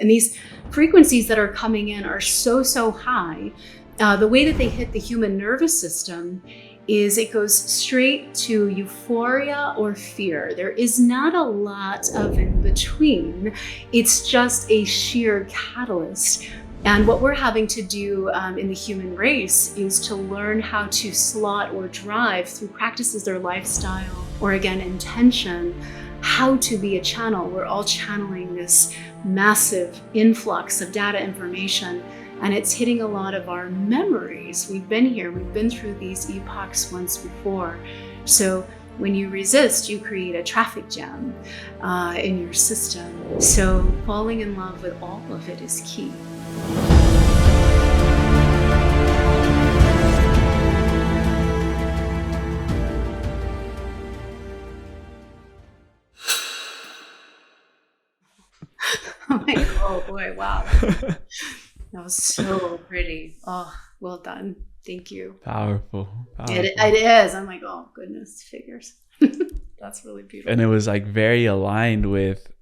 And these frequencies that are coming in are so high. The way that they hit the human nervous system is it goes straight to euphoria or fear. There is not a lot of in between. It's just a sheer catalyst. And what we're having to do in the human race is to learn how to slot or drive through practices or lifestyle, or again, intention, how to be a channel. We're all channeling this massive influx of data information, and it's hitting a lot of our memories. We've been here, we've been through these epochs once before. So when you resist, you create a traffic jam in your system. So falling in love with all of it is key. Oh boy, wow. That was so pretty. Oh, well done. Thank you. Powerful. It is. I'm like, oh goodness, figures. That's really beautiful. And it was like very aligned with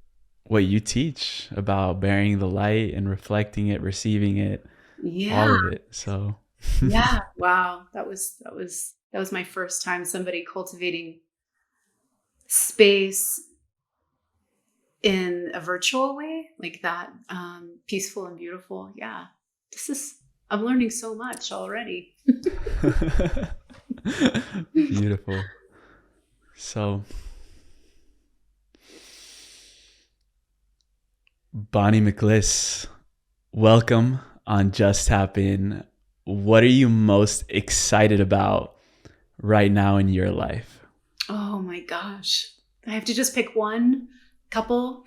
what you teach about bearing the light and reflecting it, receiving it, all of it. So yeah, wow. That was my first time somebody cultivating space in a virtual way like that, peaceful and beautiful. Yeah, I'm learning so much already. Beautiful. So Bonni McCliss, welcome on Just Tap In. What are you most excited about right now in your life? Oh my gosh. I have to just pick one, couple.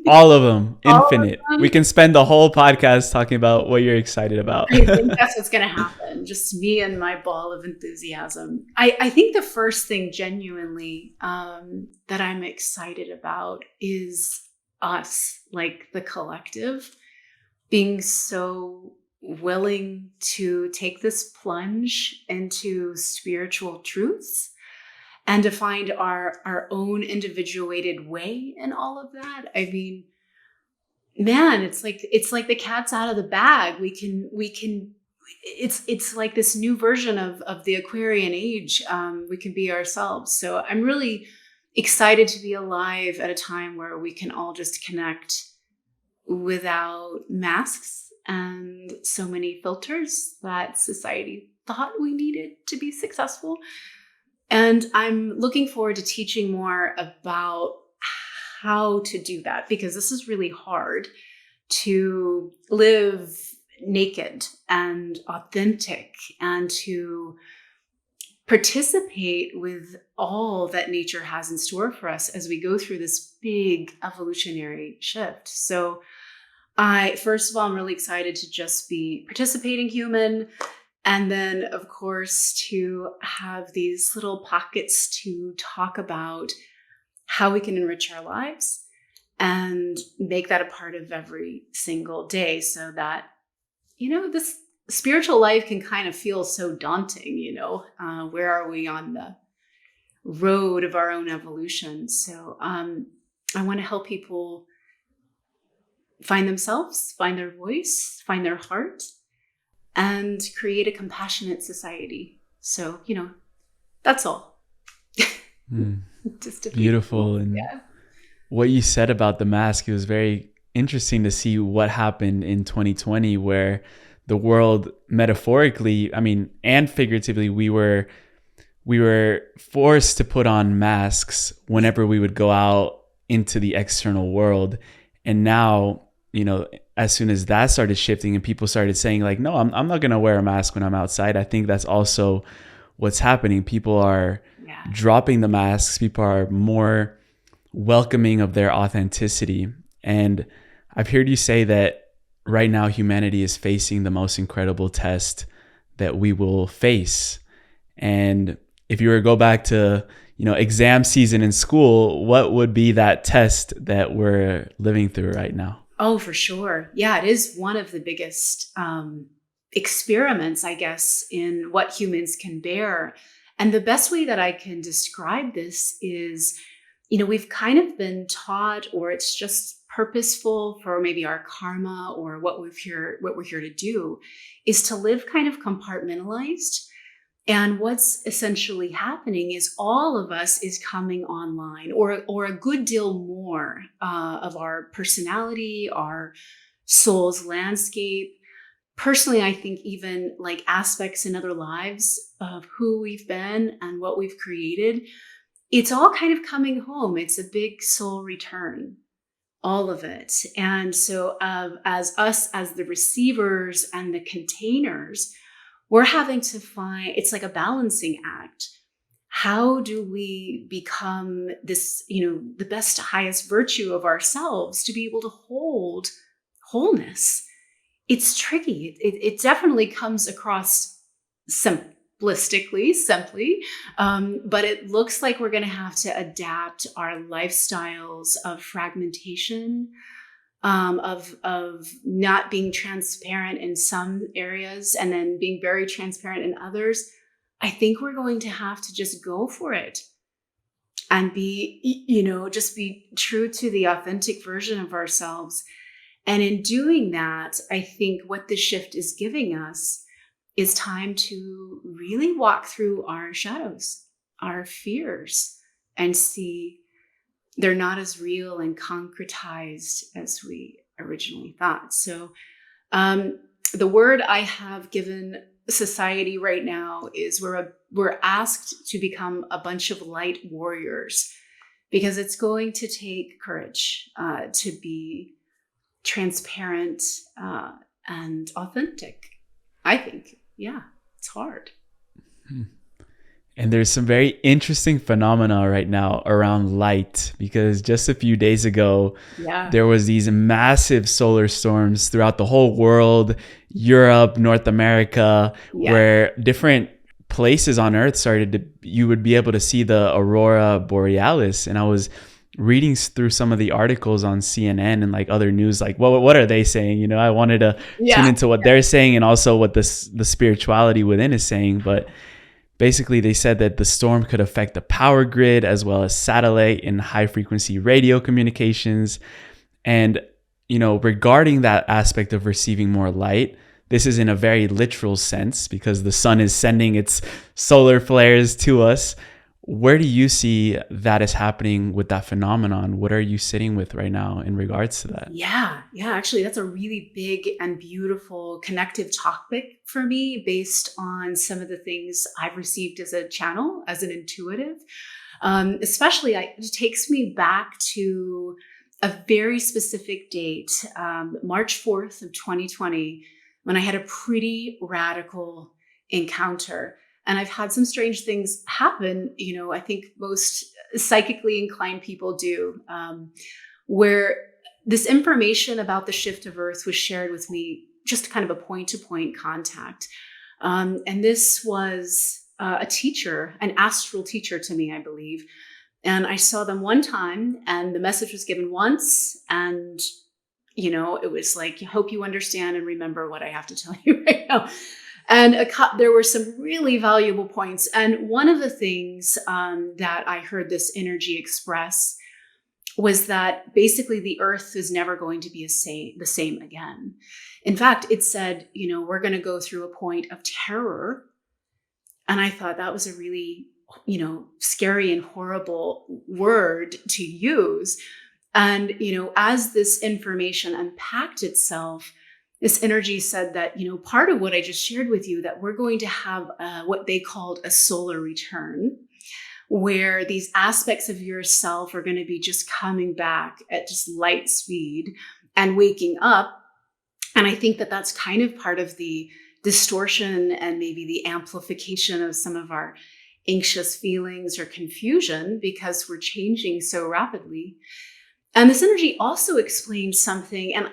All of them, infinite. We can spend the whole podcast talking about what you're excited about. I think that's what's going to happen. Just me and my ball of enthusiasm. I think the first thing genuinely that I'm excited about is us, like the collective, being so willing to take this plunge into spiritual truths and to find our own individuated way in all of that. I mean, man, it's like the cat's out of the bag. We can it's like this new version of the Aquarian age. We can be ourselves. So I'm really excited to be alive at a time where we can all just connect without masks and so many filters that society thought we needed to be successful. And I'm looking forward to teaching more about how to do that, because this is really hard to live naked and authentic and to participate with all that nature has in store for us as we go through this big evolutionary shift. So first of all, I'm really excited to just be participating human. And then, of course, to have these little pockets to talk about how we can enrich our lives and make that a part of every single day, so that, this spiritual life can kind of feel so daunting, where are we on the road of our own evolution? So I want to help people find themselves, find their voice, find their heart, and create a compassionate society. So, that's all. Just beautiful. And what you said about the mask, it was very interesting to see what happened in 2020, where the world metaphorically, and figuratively, we were forced to put on masks whenever we would go out into the external world. And now, as soon as that started shifting and people started saying like, no, I'm not going to wear a mask when I'm outside. I think that's also what's happening. People are dropping the masks. People are more welcoming of their authenticity. And I've heard you say that right now humanity is facing the most incredible test that we will face. And if you were to go back to, exam season in school, what would be that test that we're living through right now? Oh, for sure. Yeah, it is one of the biggest experiments, I guess, in what humans can bear. And the best way that I can describe this is, we've kind of been taught, or it's just purposeful for maybe our karma or what we're here to do is to live kind of compartmentalized. And what's essentially happening is all of us is coming online, or a good deal more of our personality, our soul's landscape. Personally, I think even like aspects in other lives of who we've been and what we've created, it's all kind of coming home. It's a big soul return, all of it. And so as us, as the receivers and the containers, we're having to find, it's like a balancing act. How do we become this, the best, highest virtue of ourselves to be able to hold wholeness? It's tricky. It definitely comes across simply, but it looks like we're going to have to adapt our lifestyles of fragmentation, of not being transparent in some areas and then being very transparent in others. I think we're going to have to just go for it and be, just be true to the authentic version of ourselves. And in doing that, I think what this shift is giving us is time to really walk through our shadows, our fears, and see they're not as real and concretized as we originally thought. So the word I have given society right now is we're asked to become a bunch of light warriors, because it's going to take courage to be transparent and authentic, I think. Yeah, it's hard. And there's some very interesting phenomena right now around light, because just a few days ago, there was these massive solar storms throughout the whole world, Europe, North America, where different places on Earth you would be able to see the aurora borealis. And I was reading through some of the articles on CNN and like other news, like what are they saying? I wanted to tune into what they're saying and also what the spirituality within is saying. But basically, they said that the storm could affect the power grid as well as satellite and high frequency radio communications. And, regarding that aspect of receiving more light, this is in a very literal sense because the sun is sending its solar flares to us. Where do you see that is happening with that phenomenon? What are you sitting with right now in regards to that? Yeah. Actually, that's a really big and beautiful connective topic for me based on some of the things I've received as a channel, as an intuitive. Especially, it takes me back to a very specific date, March 4th of 2020, when I had a pretty radical encounter. And I've had some strange things happen, I think most psychically inclined people do, where this information about the shift of Earth was shared with me, just kind of a point-to-point contact. And this was a teacher, an astral teacher to me, I believe. And I saw them one time and the message was given once. And, it was like, I hope you understand and remember what I have to tell you right now. And there were some really valuable points. And one of the things that I heard this energy express was that basically the Earth is never going to be the same again. In fact, it said, we're going to go through a point of terror. And I thought that was a really, scary and horrible word to use. And, as this information unpacked itself, this energy said that, part of what I just shared with you, that we're going to have what they called a solar return, where these aspects of yourself are going to be just coming back at just light speed and waking up. And I think that that's kind of part of the distortion and maybe the amplification of some of our anxious feelings or confusion, because we're changing so rapidly. And this energy also explained something. And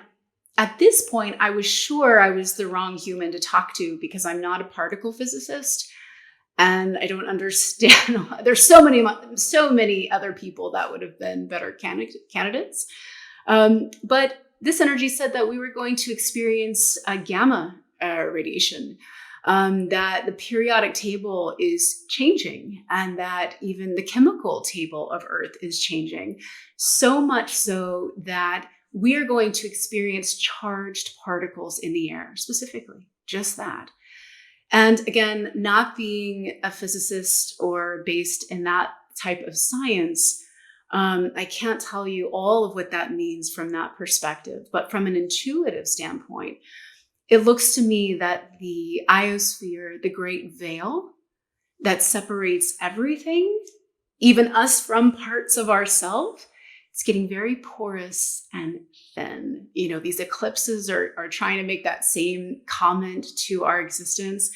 at this point, I was sure I was the wrong human to talk to, because I'm not a particle physicist and I don't understand. There's so many other people that would have been better candidates. But this energy said that we were going to experience a gamma radiation, that the periodic table is changing, and that even the chemical table of Earth is changing. So much so that we are going to experience charged particles in the air, specifically, just that. And again, not being a physicist or based in that type of science, I can't tell you all of what that means from that perspective. But from an intuitive standpoint, it looks to me that the iosphere, the great veil that separates everything, even us from parts of ourselves, it's getting very porous and thin. These eclipses are trying to make that same comment to our existence.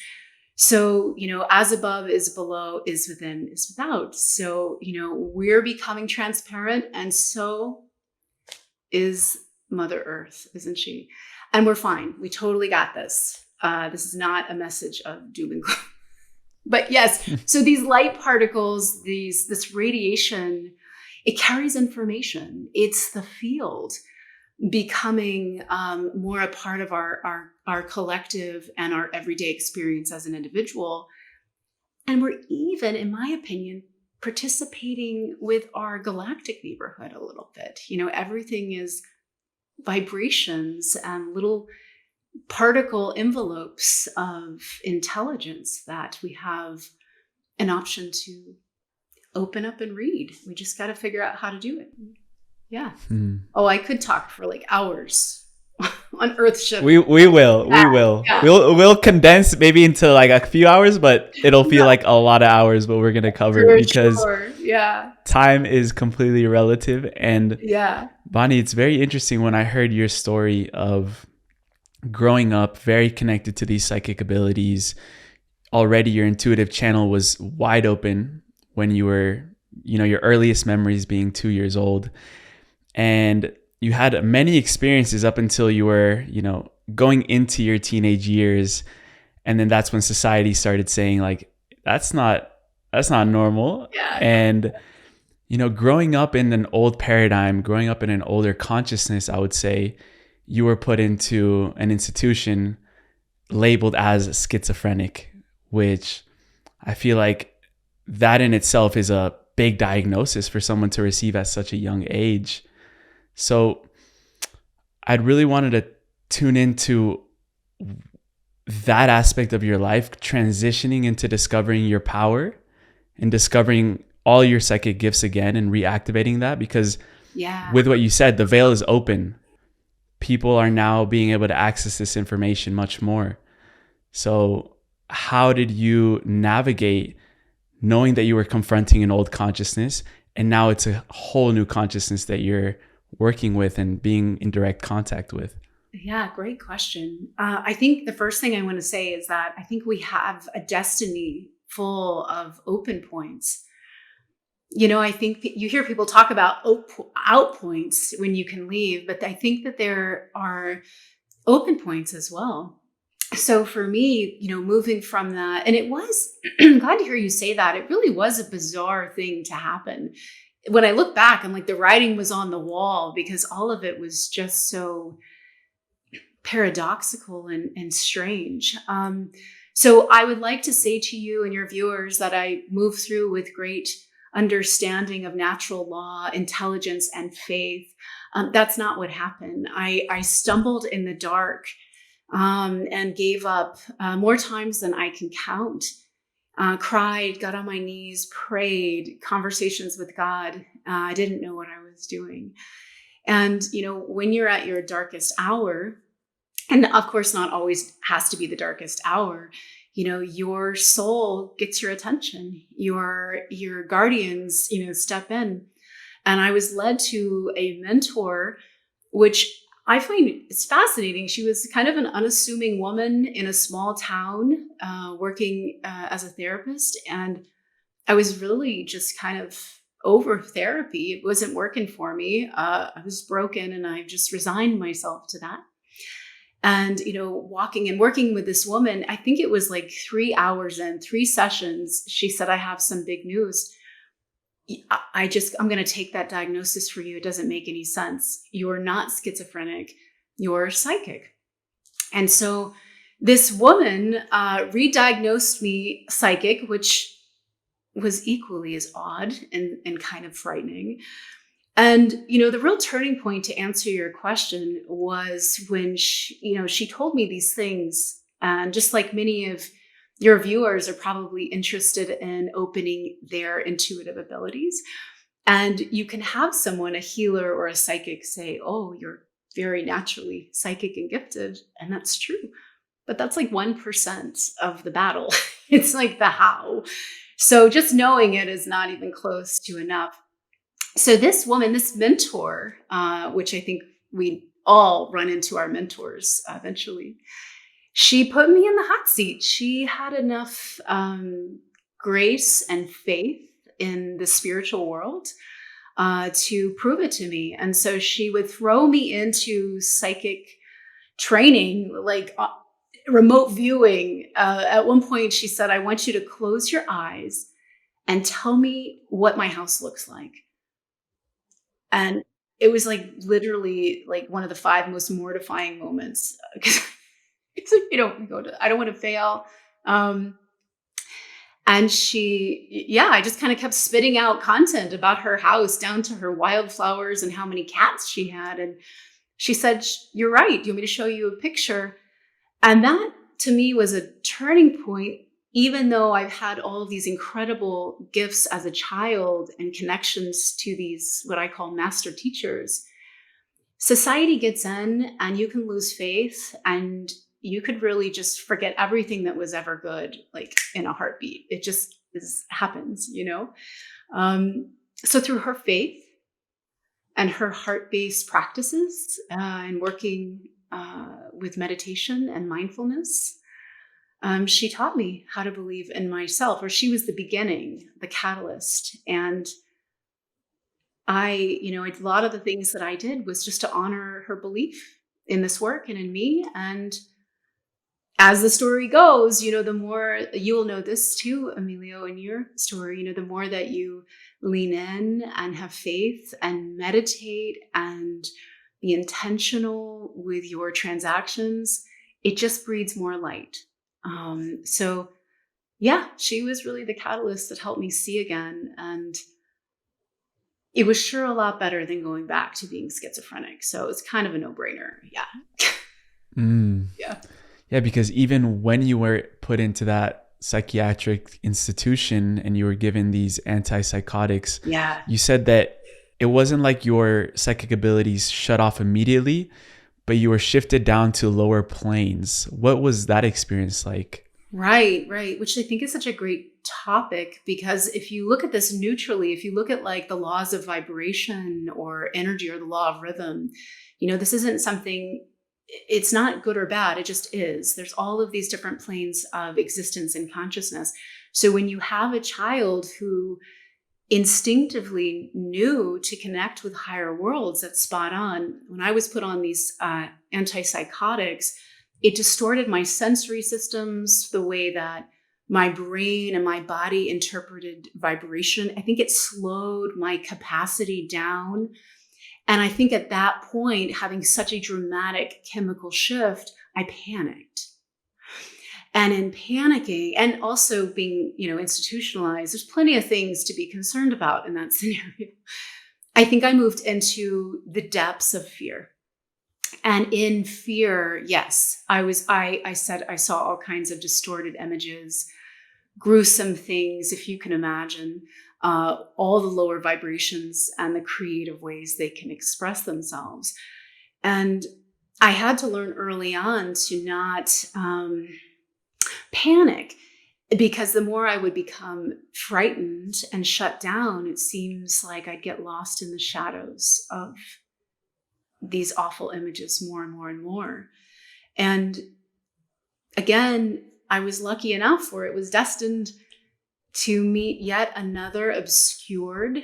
So, as above is below, is within is without. So, we're becoming transparent, and so is Mother Earth, isn't she? And we're fine. We totally got this. This is not a message of doom and gloom. But yes, so these light particles, this radiation, it carries information. It's the field becoming more a part of our collective and our everyday experience as an individual. And we're even, in my opinion, participating with our galactic neighborhood a little bit. Everything is vibrations and little particle envelopes of intelligence that we have an option to open up and read. We just got to figure out how to do it. Yeah. Oh, I could talk for like hours on Earthship. We will. Yeah. We'll condense maybe into like a few hours, but it'll feel like a lot of hours. But we're gonna cover for because sure. Yeah, time is completely relative. And yeah, Bonni, it's very interesting when I heard your story of growing up very connected to these psychic abilities. Already, your intuitive channel was wide open when you were, your earliest memories being 2 years old. And you had many experiences up until you were, going into your teenage years. And then that's when society started saying like, that's not normal. Yeah. And, growing up in an old paradigm, growing up in an older consciousness, I would say you were put into an institution labeled as schizophrenic, which I feel like that in itself is a big diagnosis for someone to receive at such a young age. So I'd really wanted to tune into that aspect of your life, transitioning into discovering your power and discovering all your psychic gifts again and reactivating that, because with what you said, the veil is open. People are now being able to access this information much more. So how did you navigate knowing that you were confronting an old consciousness and now it's a whole new consciousness that you're working with and being in direct contact with? Yeah, great question. I think the first thing I want to say is that I think we have a destiny full of open points. I think you hear people talk about out points when you can leave, but I think that there are open points as well. So for me, moving from that, and it was, I'm glad to hear you say that. It really was a bizarre thing to happen. When I look back, I'm like, the writing was on the wall because all of it was just so paradoxical and strange. So I would like to say to you and your viewers that I moved through with great understanding of natural law, intelligence, and faith. That's not what happened. I stumbled in the dark and gave up more times than I can count. Cried, got on my knees, prayed, conversations with God. I didn't know what I was doing. And, when you're at your darkest hour, and of course, not always has to be the darkest hour, your soul gets your attention, your guardians, step in. And I was led to a mentor, which I find it's fascinating. She was kind of an unassuming woman in a small town, working as a therapist. And I was really just kind of over therapy. It wasn't working for me. I was broken and I just resigned myself to that. And, walking and working with this woman, I think it was like 3 hours and 3 sessions. She said, I have some big news. I'm going to take that diagnosis for you. It doesn't make any sense. You're not schizophrenic. You're psychic. And so this woman re-diagnosed me psychic, which was equally as odd and kind of frightening. And, the real turning point, to answer your question, was when she told me these things. And just like many of your viewers are probably interested in opening their intuitive abilities. And you can have someone, a healer or a psychic, say, oh, you're very naturally psychic and gifted. And that's true. But that's like 1% of the battle. It's like the how. So just knowing it is not even close to enough. So this woman, this mentor, which I think we all run into our mentors eventually, she put me in the hot seat. She had enough grace and faith in the spiritual world to prove it to me. And so she would throw me into psychic training, like remote viewing. At one point, she said, I want you to close your eyes and tell me what my house looks like. And it was like literally like one of the 5 most mortifying moments, because I don't want to fail. And I just kind of kept spitting out content about her house, down to her wildflowers and how many cats she had. And she said, you're right. Do you want me to show you a picture? And that to me was a turning point. Even though I've had all of these incredible gifts as a child and connections to these, what I call master teachers, society gets in and you can lose faith, and you could really just forget everything that was ever good, like in a heartbeat. It just happens. So through her faith and her heart-based practices and working with meditation and mindfulness, she taught me how to believe in myself, or she was the beginning, the catalyst. And a lot of the things that I did was just to honor her belief in this work and in me. And as the story goes, the more you'll know this too, Emilio, in your story, the more that you lean in and have faith and meditate and be intentional with your transactions, it just breeds more light. She was really the catalyst that helped me see again. And it was sure a lot better than going back to being schizophrenic. So it's kind of a no-brainer. Yeah. Yeah, because even when you were put into that psychiatric institution and you were given these antipsychotics, you said that it wasn't like your psychic abilities shut off immediately, but you were shifted down to lower planes. What was that experience like? Right. Which I think is such a great topic, because if you look at this neutrally, if you look at like the laws of vibration or energy or the law of rhythm, this isn't something, it's not good or bad. It just is. There's all of these different planes of existence and consciousness. So when you have a child who instinctively knew to connect with higher worlds, that's spot on. When I was put on these antipsychotics, it distorted my sensory systems, the way that my brain and my body interpreted vibration. I think it slowed my capacity down. And I think at that point, having such a dramatic chemical shift, I panicked. And in panicking, and also being, institutionalized, there's plenty of things to be concerned about in that scenario. I think I moved into the depths of fear. And in fear, yes, I said I saw all kinds of distorted images, gruesome things, if you can imagine, all the lower vibrations and the creative ways they can express themselves. And I had to learn early on to not panic, because the more I would become frightened and shut down, it seems like I'd get lost in the shadows of these awful images more and more and more. And again, I was lucky enough where it was destined to meet yet another obscured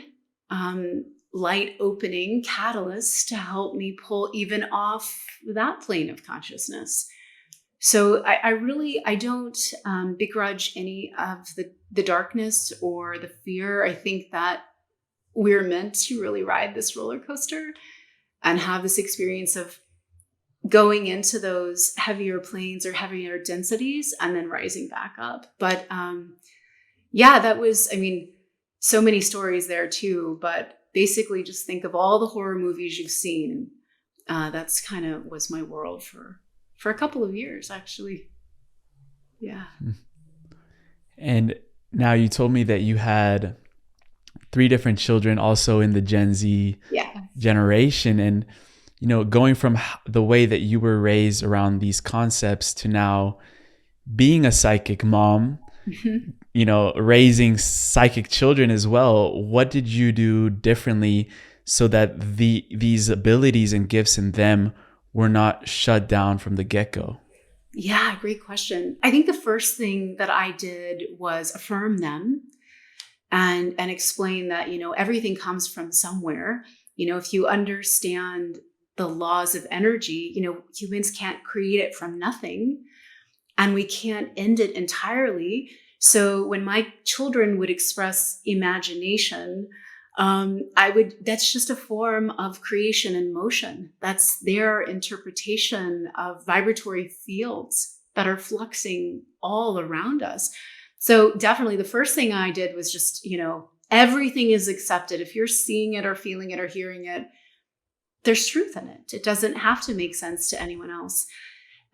light opening catalyst to help me pull even off that plane of consciousness. So I don't begrudge any of the darkness or the fear. I think that we're meant to really ride this roller coaster and have this experience of going into those heavier planes or heavier densities and then rising back up. But that was, so many stories there too. But basically just think of all the horror movies you've seen. That's kind of was my world for a couple of years, actually. Yeah. And now you told me that you had 3 different children also in the Gen Z generation. And, you know, going from the way that you were raised around these concepts to now being a psychic mom, you know, raising psychic children as well, what did you do differently so that these abilities and gifts in them were not shut down from the get-go? Yeah, great question. I think the first thing that I did was affirm them and explain that, you know, everything comes from somewhere. You know, if you understand the laws of energy, you know, humans can't create it from nothing, and we can't end it entirely. So when my children would express imagination, that's just a form of creation in motion. That's their interpretation of vibratory fields that are fluxing all around us. So definitely the first thing I did was just, you know, everything is accepted. If you're seeing it or feeling it or hearing it, there's truth in it. It doesn't have to make sense to anyone else.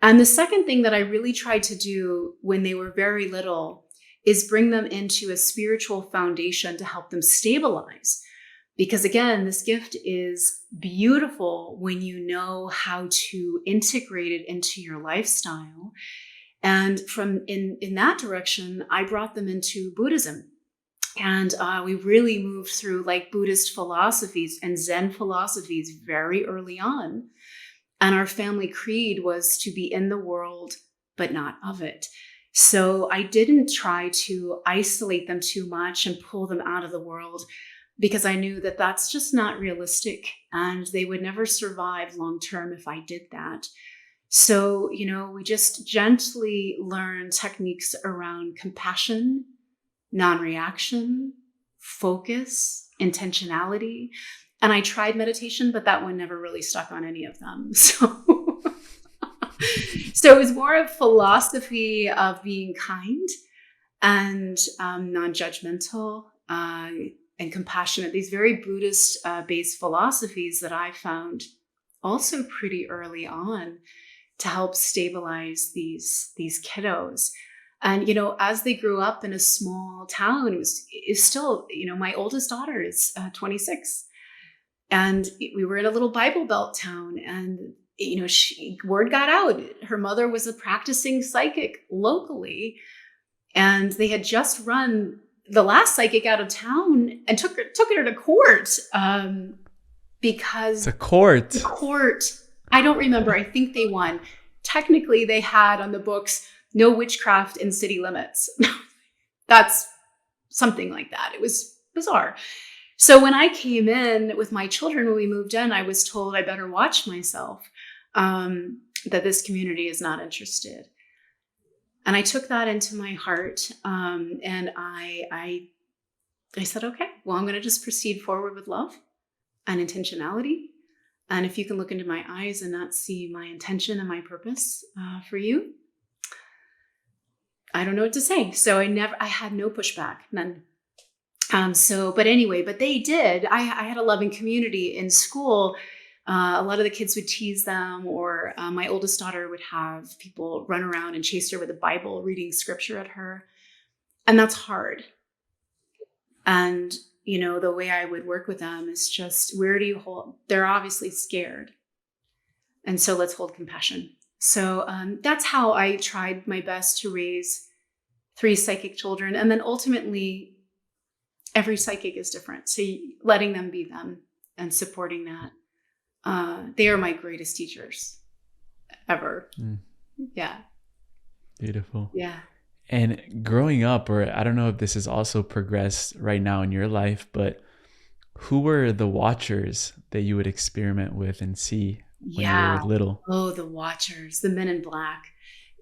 And the second thing that I really tried to do when they were very little is bring them into a spiritual foundation to help them stabilize. Because again, this gift is beautiful when you know how to integrate it into your lifestyle. And from in that direction, I brought them into Buddhism. And we really moved through like Buddhist philosophies and Zen philosophies very early on. And our family creed was to be in the world, but not of it. So I didn't try to isolate them too much and pull them out of the world, because I knew that that's just not realistic and they would never survive long term if I did that. So, you know, we just gently learned techniques around compassion, non-reaction, focus, intentionality. And I tried meditation, but that one never really stuck on any of them. So it was more of philosophy of being kind and non-judgmental and compassionate. These very Buddhist-based philosophies that I found also pretty early on to help stabilize these kiddos. And, you know, as they grew up in a small town, it's still, you know, my oldest daughter is 26. And we were in a little Bible Belt town, and, you know, word got out. Her mother was a practicing psychic locally, and they had just run the last psychic out of town and took her to court because the court. I don't remember. I think they won. Technically, they had on the books no witchcraft in city limits. That's something like that. It was bizarre. So when I came in with my children, when we moved in, I was told I better watch myself, that this community is not interested. And I took that into my heart. And I said, okay, well, I'm going to just proceed forward with love and intentionality. And if you can look into my eyes and not see my intention and my purpose for you, I don't know what to say. So I had no pushback, none. But they did. I had a loving community in school. A lot of the kids would tease them, or my oldest daughter would have people run around and chase her with a Bible, reading scripture at her. And that's hard. And, you know, the way I would work with them is just, where do you hold? They're obviously scared. And so let's hold compassion. So that's how I tried my best to raise 3 psychic children. And then ultimately, every psychic is different. So letting them be them and supporting that. They are my greatest teachers ever. Yeah. Beautiful. Yeah. And growing up, or I don't know if this has also progressed right now in your life, but who were the watchers that you would experiment with and see when you were little? Oh, the watchers, the men in black.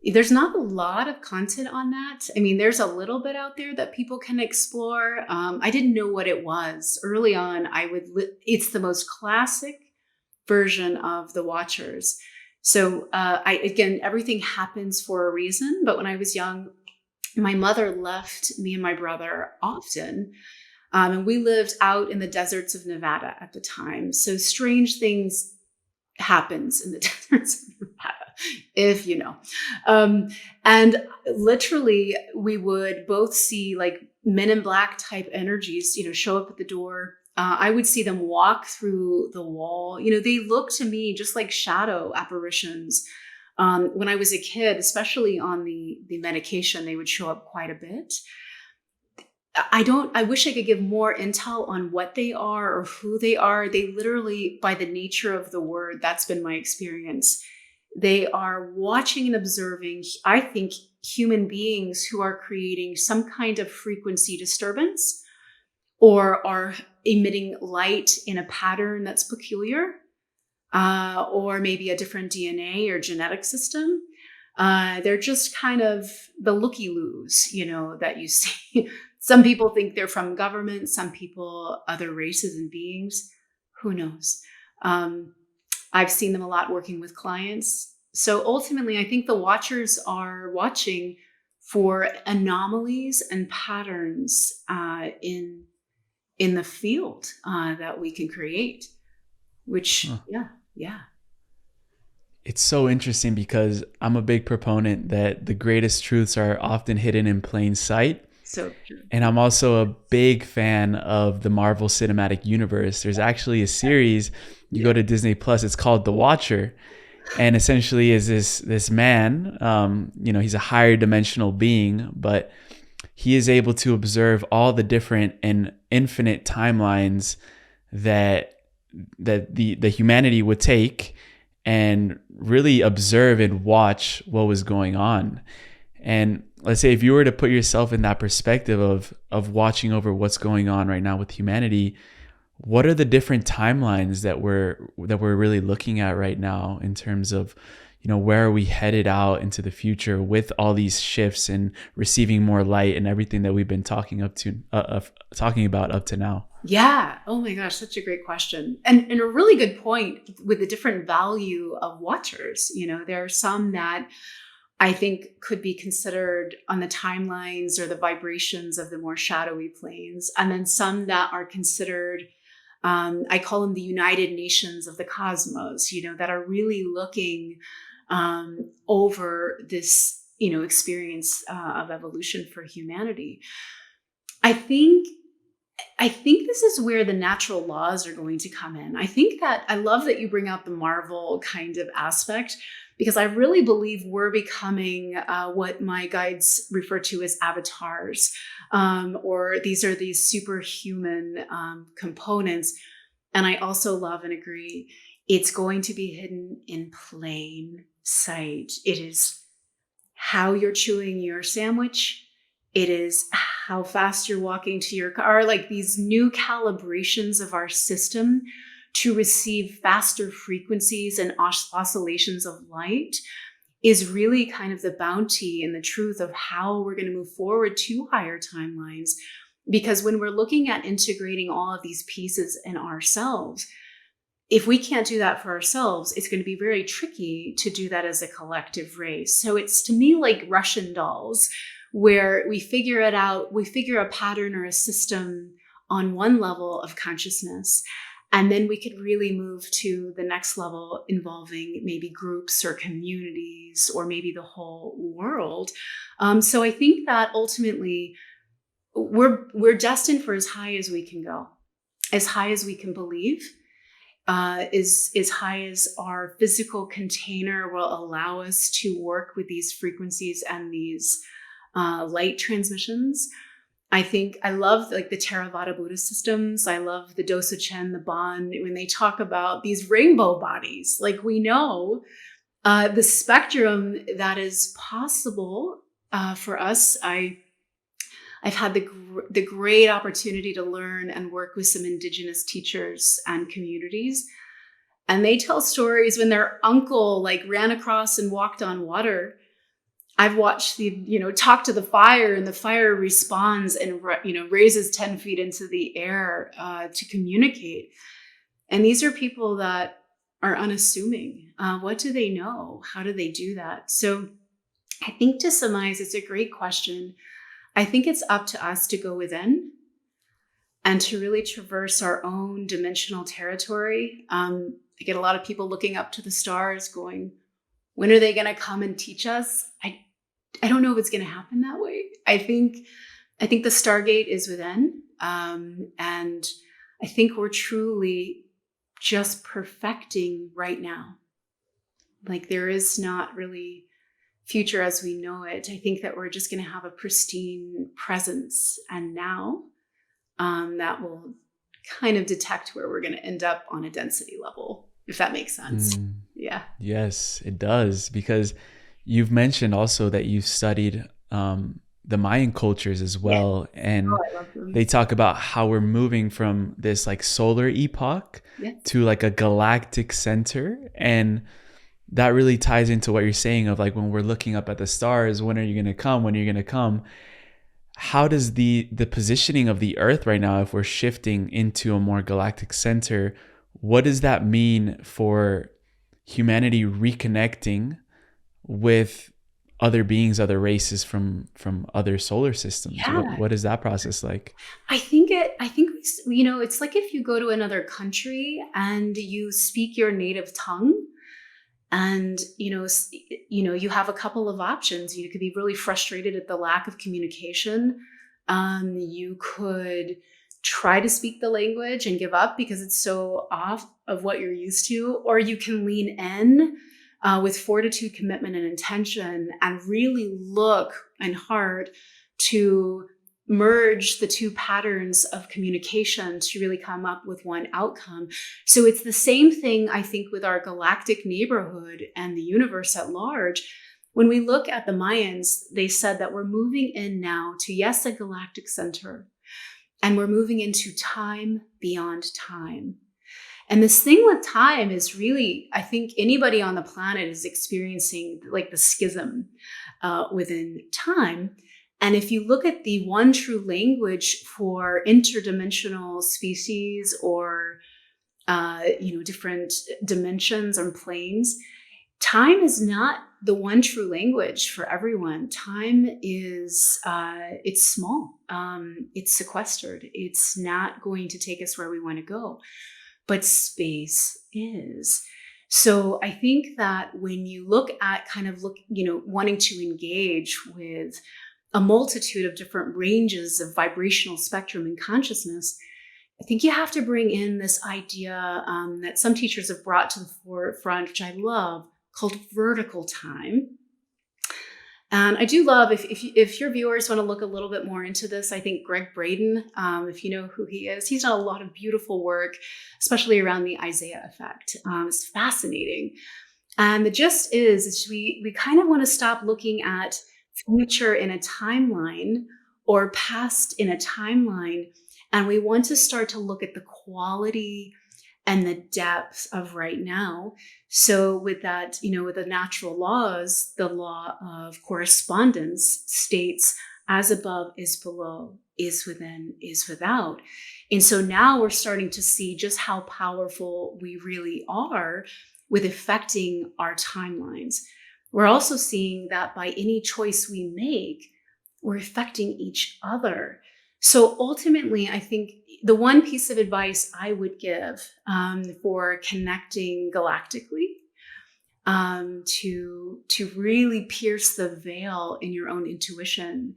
There's not a lot of content on that. I mean, there's a little bit out there that people can explore. I didn't know what it was. Early on, it's the most classic version of the watchers. So again, everything happens for a reason. But when I was young, my mother left me and my brother often And we lived out in the deserts of Nevada at the time. So strange things happens in the deserts of Nevada, if you know. And literally we would both see like men in black type energies, show up at the door. I would see them walk through the wall. They look to me just like shadow apparitions. When I was a kid, especially on the medication, they would show up quite a bit. I wish I could give more intel on what they are or who they are. They literally, by the nature of the word, that's been my experience. They are watching and observing, I think, human beings who are creating some kind of frequency disturbance or are emitting light in a pattern that's peculiar, or maybe a different DNA or genetic system. They're just kind of the looky-loos, that you see. Some people think they're from government, some people, other races and beings. Who knows? I've seen them a lot working with clients. So ultimately, I think the watchers are watching for anomalies and patterns in the field that we can create, which, yeah. It's so interesting because I'm a big proponent that the greatest truths are often hidden in plain sight. So true. And I'm also a big fan of the Marvel Cinematic Universe. There's actually a series, you go to Disney Plus, it's called The Watcher. And essentially is this man, he's a higher dimensional being, but he is able to observe all the different and infinite timelines that the humanity would take and really observe and watch what was going on. And let's say if you were to put yourself in that perspective of watching over what's going on right now with humanity, what are the different timelines that we're really looking at right now in terms of, where are we headed out into the future with all these shifts and receiving more light and everything that we've been talking about up to now? Yeah. Oh my gosh, such a great question. And a really good point with the different value of watchers. There are some that I think could be considered on the timelines or the vibrations of the more shadowy planes. And then some that are considered, I call them the United Nations of the cosmos, that are really looking over this, experience of evolution for humanity. I think this is where the natural laws are going to come in. I love that you bring out the Marvel kind of aspect, because I really believe we're becoming what my guides refer to as avatars, or these are these superhuman components. And I also love and agree, it's going to be hidden in plain sight. It is how you're chewing your sandwich. It is how fast you're walking to your car, like these new calibrations of our system to receive faster frequencies and oscillations of light is really kind of the bounty and the truth of how we're going to move forward to higher timelines. Because when we're looking at integrating all of these pieces in ourselves, if we can't do that for ourselves, it's going to be very tricky to do that as a collective race. So it's, to me, like Russian dolls, where we figure it out, we figure a pattern or a system on one level of consciousness, and then we could really move to the next level involving maybe groups or communities or maybe the whole world. So I think that ultimately we're destined for as high as we can go, as high as we can believe, as high as our physical container will allow us to work with these frequencies and these light transmissions. I love like the Theravada Buddhist systems. I love the Dosa Chen, the Bon, when they talk about these rainbow bodies. Like, we know the spectrum that is possible for us. I've had the great opportunity to learn and work with some Indigenous teachers and communities. And they tell stories when their uncle like ran across and walked on water. I've watched talk to the fire, and the fire responds and, raises 10 feet into the air to communicate. And these are people that are unassuming. What do they know? How do they do that? So I think, to summarize, it's a great question. I think it's up to us to go within and to really traverse our own dimensional territory. I get a lot of people looking up to the stars going, when are they going to come and teach us? I don't know if it's going to happen that way. I think the Stargate is within. And I think we're truly just perfecting right now. Like, there is not really future as we know it. I think that we're just going to have a pristine presence and now that will kind of detect where we're going to end up on a density level, if that makes sense. Yeah. Yes, it does. Because you've mentioned also that you've studied the Mayan cultures as well. Yeah. And I love them. They talk about how we're moving from this like solar epoch to like a galactic center. And that really ties into what you're saying of like, when we're looking up at the stars, when are you going to come? When are you going to come? How does the positioning of the Earth right now, if we're shifting into a more galactic center, what does that mean for humanity reconnecting with other beings, other races from other solar systems? Yeah. What is that process like? I think it's like if you go to another country and you speak your native tongue, and you have a couple of options. You could be really frustrated at the lack of communication. You could try to speak the language and give up because it's so off of what you're used to, or you can lean in with fortitude, commitment, and intention, and really look and hard to merge the two patterns of communication to really come up with one outcome. So it's the same thing, I think, with our galactic neighborhood and the universe at large. When we look at the Mayans, they said that we're moving in now to, yes, a galactic center, and we're moving into time beyond time. And this thing with time is really, I think anybody on the planet is experiencing like the schism within time. And if you look at the one true language for interdimensional species or, different dimensions or planes, time is not the one true language for everyone. Time is, it's small. It's sequestered. It's not going to take us where we want to go, but space is. So I think that when you look at wanting to engage with a multitude of different ranges of vibrational spectrum and consciousness, I think you have to bring in this idea that some teachers have brought to the forefront, which I love, called vertical time. And I do love, if your viewers want to look a little bit more into this, I think Greg Braden, if you know who he is, he's done a lot of beautiful work, especially around the Isaiah effect. It's fascinating. And the gist is we kind of want to stop looking at future in a timeline or past in a timeline. And we want to start to look at the quality and the depth of right now. So with that, with the natural laws, the law of correspondence states as above is below, is within, is without. And so now we're starting to see just how powerful we really are with affecting our timelines. We're also seeing that by any choice we make, we're affecting each other. So ultimately, I think the one piece of advice I would give for connecting galactically, to really pierce the veil in your own intuition,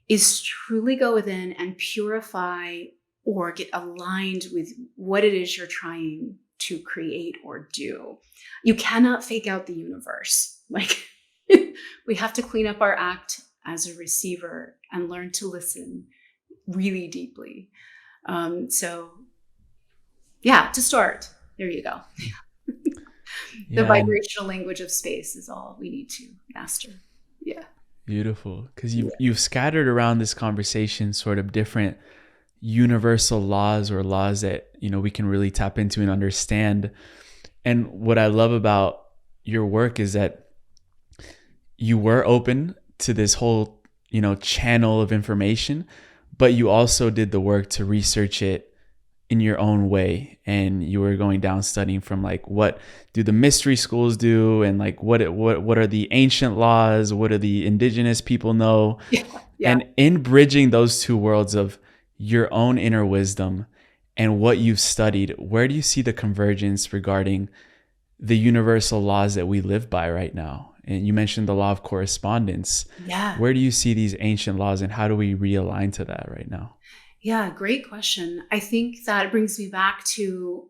is truly go within and purify or get aligned with what it is you're trying to create or do. You cannot fake out the universe. Like, we have to clean up our act as a receiver and learn to listen really deeply. To start, there you go. The vibrational language of space is all we need to master. Yeah. Beautiful. Because you've scattered around this conversation sort of different universal laws or laws that, we can really tap into and understand. And what I love about your work is that you were open to this whole, channel of information, but you also did the work to research it in your own way. And you were going down studying from like, what do the mystery schools do? And like, what are the ancient laws? What do the indigenous people know? Yeah. And in bridging those two worlds of your own inner wisdom and what you've studied, where do you see the convergence regarding the universal laws that we live by right now? And you mentioned the law of correspondence. Yeah. Where do you see these ancient laws and how do we realign to that right now? Yeah, great question. I think that brings me back to,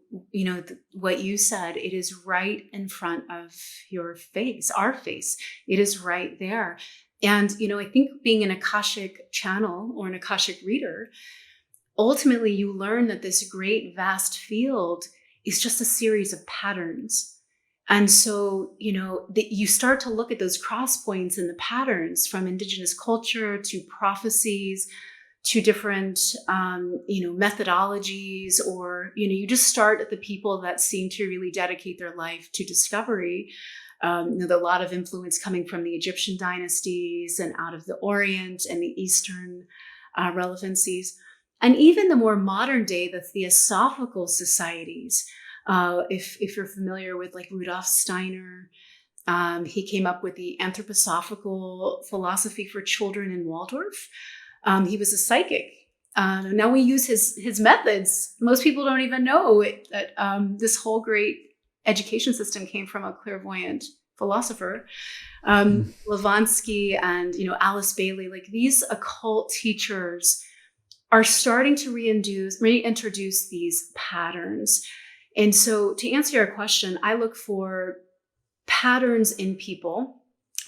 what you said. It is right in front of your face, our face. It is right there. And, I think being an Akashic channel or an Akashic reader, ultimately you learn that this great vast field is just a series of patterns. And so, that you start to look at those cross points and the patterns from indigenous culture to prophecies to different, methodologies, or, you just start at the people that seem to really dedicate their life to discovery. There's a lot of influence coming from the Egyptian dynasties and out of the Orient and the Eastern relevancies. And even the more modern day, the Theosophical societies. If you're familiar with like Rudolf Steiner, he came up with the anthroposophical philosophy for children in Waldorf. He was a psychic. Now we use his methods. Most people don't even know that this whole great education system came from a clairvoyant philosopher. Blavatsky and Alice Bailey, like these occult teachers are starting to reintroduce these patterns. And so to answer your question, I look for patterns in people.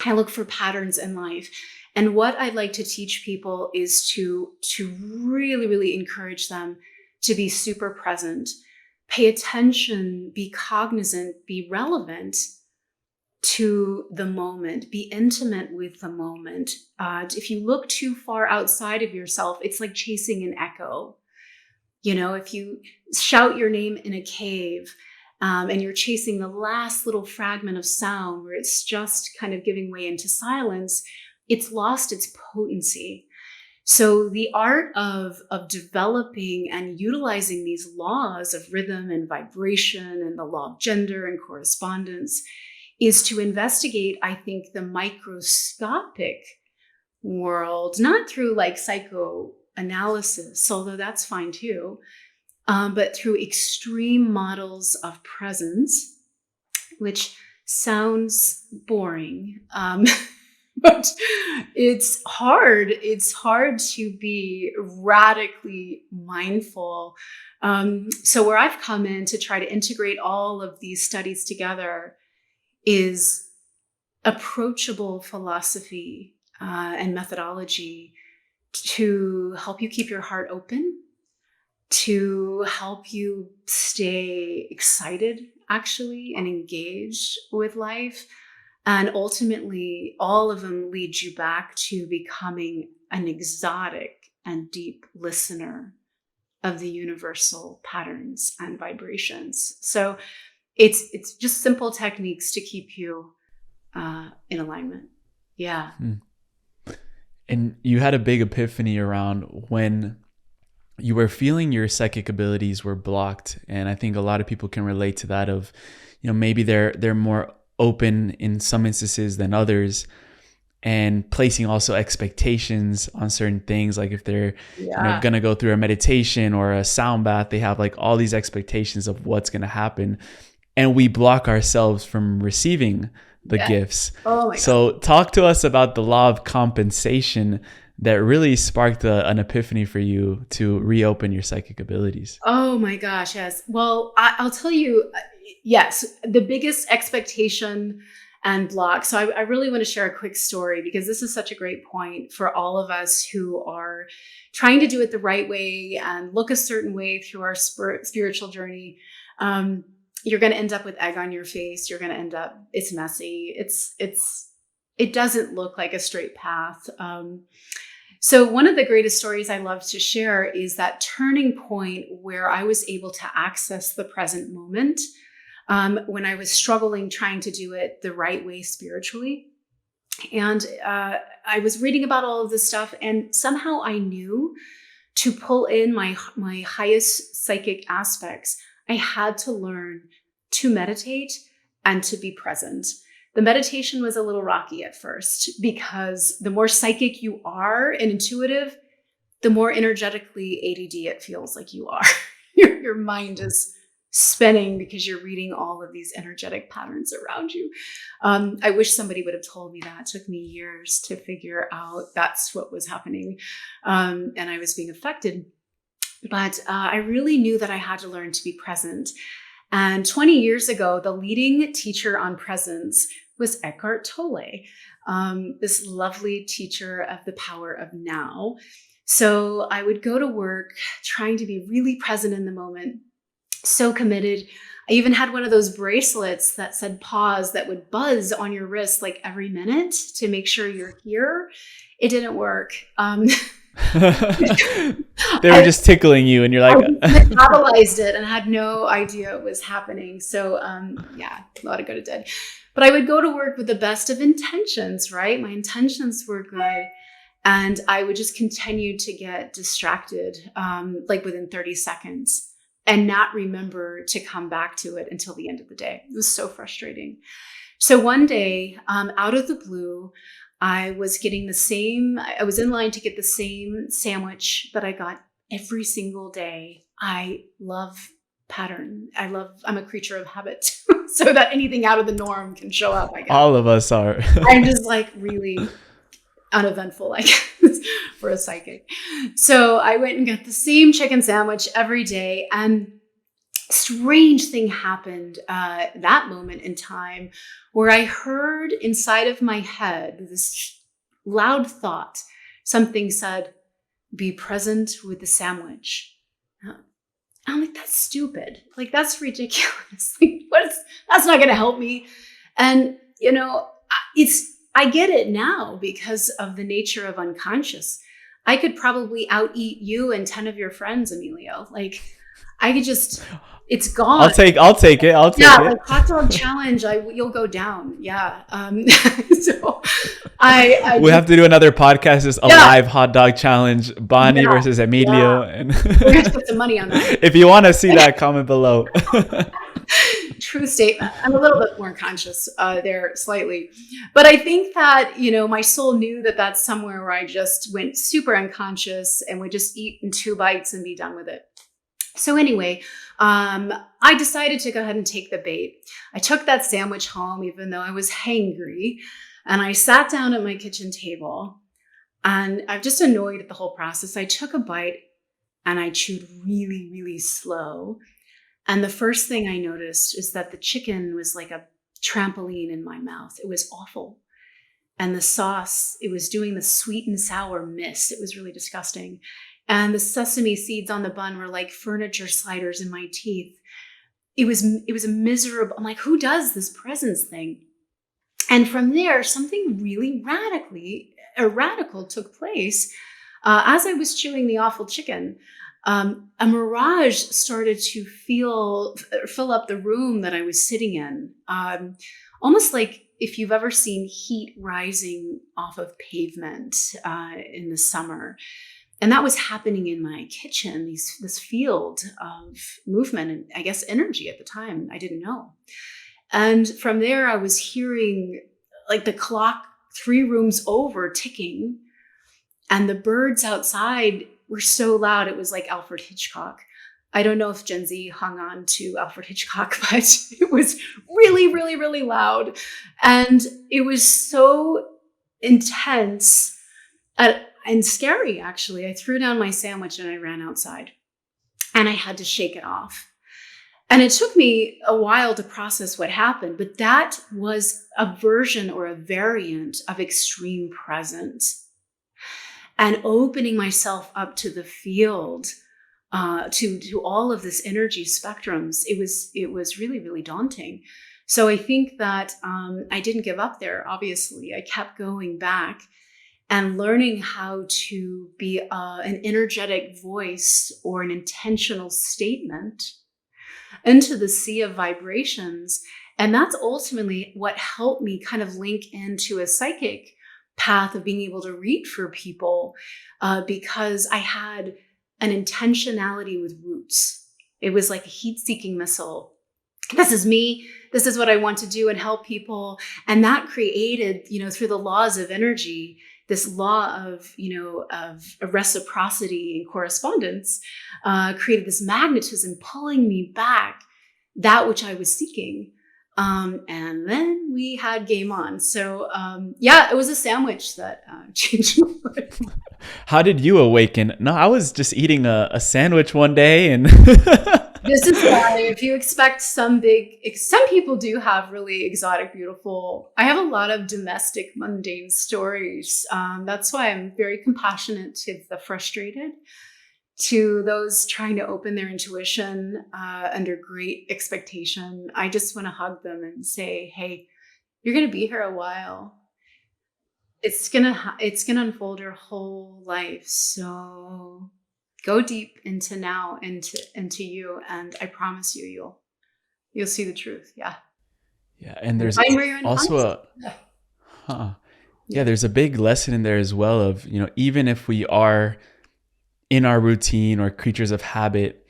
I look for patterns in life. And what I'd like to teach people is to really, really encourage them to be super present, pay attention, be cognizant, be relevant to the moment, be intimate with the moment. If you look too far outside of yourself, it's like chasing an echo. If you shout your name in a cave and you're chasing the last little fragment of sound where it's just kind of giving way into silence, it's lost its potency. So the art of developing and utilizing these laws of rhythm and vibration and the law of gender and correspondence is to investigate, I think, the microscopic world, not through like psychoanalysis, although that's fine too, but through extreme models of presence, which sounds boring. But it's hard. It's hard to be radically mindful. So where I've come in to try to integrate all of these studies together is approachable philosophy and methodology to help you keep your heart open, to help you stay excited, actually, and engaged with life. And ultimately, all of them lead you back to becoming an exotic and deep listener of the universal patterns and vibrations. So it's just simple techniques to keep you in alignment. Yeah. And you had a big epiphany around when you were feeling your psychic abilities were blocked. And I think a lot of people can relate to that of, maybe they're more open in some instances than others, and placing also expectations on certain things. Like if they're going to go through a meditation or a sound bath, they have like all these expectations of what's going to happen. And we block ourselves from receiving the gifts. Oh my God. Talk to us about the law of compensation that really sparked an epiphany for you to reopen your psychic abilities. Oh my gosh, yes. Well, I'll tell you, yes, the biggest expectation and block. So I really want to share a quick story because this is such a great point for all of us who are trying to do it the right way and look a certain way through our spiritual journey. You're going to end up with egg on your face. You're going to end up, it's messy. It doesn't look like a straight path. So one of the greatest stories I love to share is that turning point where I was able to access the present moment when I was struggling trying to do it the right way spiritually. And I was reading about all of this stuff, and somehow I knew to pull in my highest psychic aspects, I had to learn to meditate and to be present. The meditation was a little rocky at first because the more psychic you are and intuitive, the more energetically ADD it feels like you are. Your mind is spinning because you're reading all of these energetic patterns around you. I wish somebody would have told me that. It took me years to figure out that's what was happening. And I was being affected. But I really knew that I had to learn to be present. And 20 years ago, the leading teacher on presence was Eckhart Tolle, this lovely teacher of the power of now. So I would go to work trying to be really present in the moment, so committed. I even had one of those bracelets that said pause that would buzz on your wrist like every minute to make sure you're here. It didn't work. They were just tickling you and you're like, I metabolized it and had no idea it was happening. So yeah, a lot of good it did. But I would go to work with the best of intentions, right? My intentions were good. And I would just continue to get distracted, like within 30 seconds and not remember to come back to it until the end of the day. It was so frustrating. So one day, out of the blue, I was in line to get the same sandwich that I got every single day. I love pattern. I'm a creature of habit. So that anything out of the norm can show up, I guess. All of us are. I'm just like really uneventful, I guess, for a psychic. So I went and got the same chicken sandwich every day. And strange thing happened that moment in time where I heard inside of my head this loud thought. Something said, "Be present with the sandwich." I'm like, that's stupid. Like, that's ridiculous. Like, that's not going to help me. And, I get it now because of the nature of unconscious. I could probably out-eat you and 10 of your friends, Emilio. Like, I could just, it's gone. I'll take it. Yeah, like hot dog challenge, you'll go down. Yeah. So we have to do another podcast. It's a live hot dog challenge, Bonni versus Emilio. Yeah. And we're going to put some money on that. If you want to see that, comment below. True statement. I'm a little bit more conscious there slightly. But I think that, my soul knew that that's somewhere where I just went super unconscious and would just eat in 2 bites and be done with it. So anyway, I decided to go ahead and take the bait. I took that sandwich home, even though I was hangry, and I sat down at my kitchen table, and I'm just annoyed at the whole process. I took a bite and I chewed really, really slow. And the first thing I noticed is that the chicken was like a trampoline in my mouth. It was awful. And the sauce, it was doing the sweet and sour mist. It was really disgusting. And the sesame seeds on the bun were like furniture sliders in my teeth. It was a miserable, I'm like, who does this presence thing? And from there, something really radical took place. As I was chewing the awful chicken, a mirage started to fill up the room that I was sitting in. Almost like if you've ever seen heat rising off of pavement in the summer. And that was happening in my kitchen, this field of movement and I guess energy at the time. I didn't know. And from there, I was hearing like the clock 3 rooms over ticking, and the birds outside were so loud. It was like Alfred Hitchcock. I don't know if Gen Z hung on to Alfred Hitchcock, but it was really, really, really loud. And it was so intense and scary, actually. I threw down my sandwich and I ran outside, and I had to shake it off. And it took me a while to process what happened, but that was a version or a variant of extreme presence. And opening myself up to the field, to all of this energy spectrums, it was really, really daunting. So I think that I didn't give up there, obviously. I kept going back and learning how to be an energetic voice or an intentional statement into the sea of vibrations. And that's ultimately what helped me kind of link into a psychic path of being able to read for people, because I had an intentionality with roots. It was like a heat-seeking missile this is me. This is what I want to do and help people. And that created, through the laws of energy, this law of, of reciprocity and correspondence, created this magnetism pulling me back that which I was seeking. And then we had game on. So, it was a sandwich that changed my life. How did you awaken? No, I was just eating a sandwich one day and this is why if you expect some people do have really exotic, beautiful, I have a lot of domestic, mundane stories. That's why I'm very compassionate to the frustrated, to those trying to open their intuition under great expectation. I just want to hug them and say, hey, you're going to be here a while. It's gonna unfold your whole life. So go deep into now, into you, and I promise you'll see the truth. Yeah. And there's also there's a big lesson in there as well of, even if we are in our routine or creatures of habit,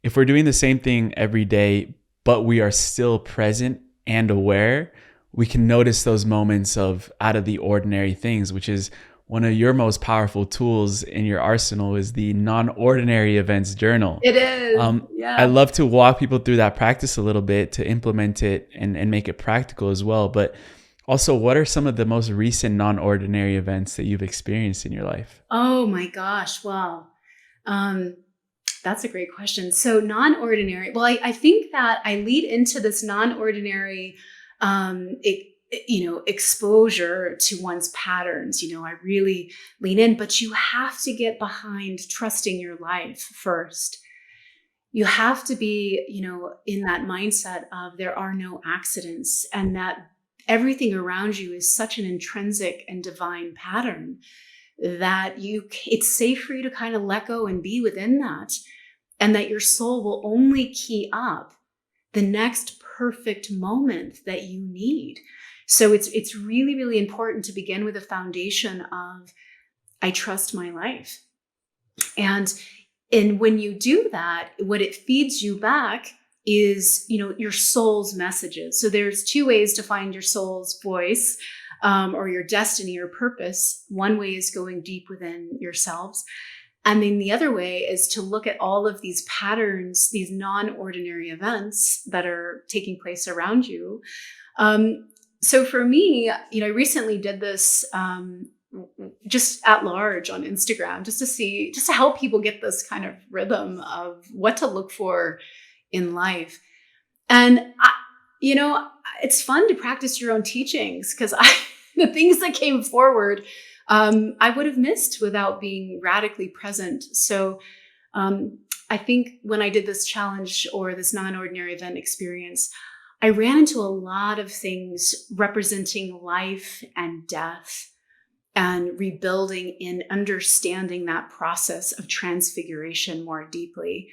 if we're doing the same thing every day, but we are still present and aware, we can notice those moments of out of the ordinary things, which is one of your most powerful tools in your arsenal is the non-ordinary events journal. It is. I love to walk people through that practice a little bit to implement it and make it practical as well. But also, what are some of the most recent non-ordinary events that you've experienced in your life? Oh my gosh. Wow. That's a great question. So non-ordinary, well, I think that I lead into this non-ordinary, exposure to one's patterns. I really lean in, but you have to get behind trusting your life first. You have to be, in that mindset of there are no accidents and that everything around you is such an intrinsic and divine pattern that it's safe for you to kind of let go and be within that, and that your soul will only key up the next perfect moment that you need. So it's really, really important to begin with a foundation of, I trust my life. And when you do that, what it feeds you back is, your soul's messages. So there's two ways to find your soul's voice, or your destiny or purpose. One way is going deep within yourselves. And then the other way is to look at all of these patterns, these non-ordinary events that are taking place around you. So for me, I recently did this just at large on Instagram, just to help people get this kind of rhythm of what to look for in life. And it's fun to practice your own teachings, because the things that came forward, I would have missed without being radically present. So I think when I did this challenge or this non-ordinary event experience, I ran into a lot of things representing life and death and rebuilding in understanding that process of transfiguration more deeply.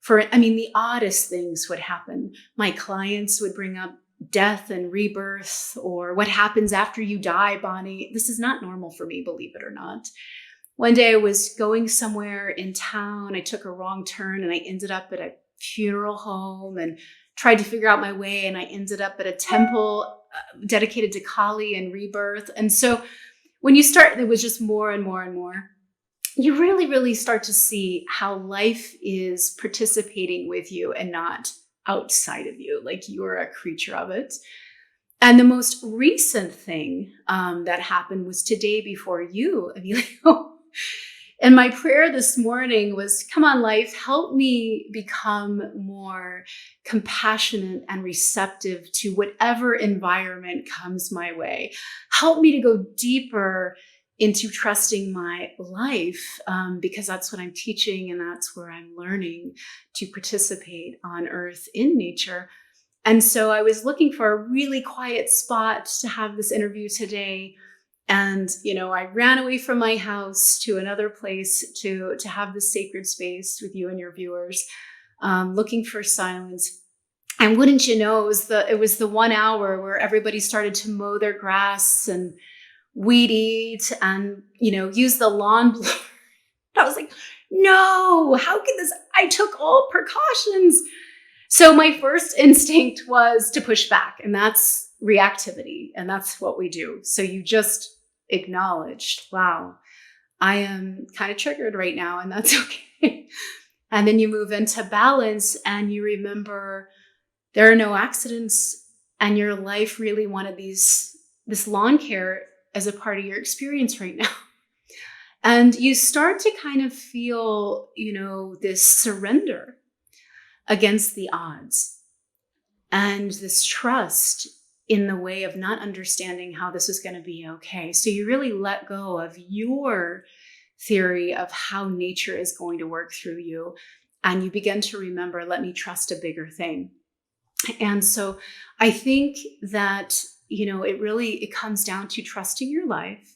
The oddest things would happen. My clients would bring up death and rebirth, or what happens after you die, Bonni. This is not normal for me, believe it or not. One day I was going somewhere in town. I took a wrong turn and I ended up at a funeral home and tried to figure out my way. And I ended up at a temple dedicated to Kali and rebirth. And so when you start, there was just more and more and more. You really, really start to see how life is participating with you and not outside of you, like you're a creature of it. And the most recent thing that happened was today before you, Emilio. And my prayer this morning was, come on, life, help me become more compassionate and receptive to whatever environment comes my way. Help me to go deeper into trusting my life, because that's what I'm teaching and that's where I'm learning to participate on earth in nature. And so I was looking for a really quiet spot to have this interview today. And, I ran away from my house to another place to have this sacred space with you and your viewers, looking for silence. And wouldn't you know, it was the 1 hour where everybody started to mow their grass and weed eat and, use the lawn blower. I was like, no, how could this? I took all precautions. So my first instinct was to push back, and that's reactivity, and that's what we do. So you just acknowledged, wow, I am kind of triggered right now, and that's okay. And then you move into balance and you remember there are no accidents, and your life really wanted this lawn care as a part of your experience right now. And you start to kind of feel, this surrender against the odds and this trust in the way of not understanding how this is going to be okay. So you really let go of your theory of how nature is going to work through you. And you begin to remember, let me trust a bigger thing. And so I think that, it comes down to trusting your life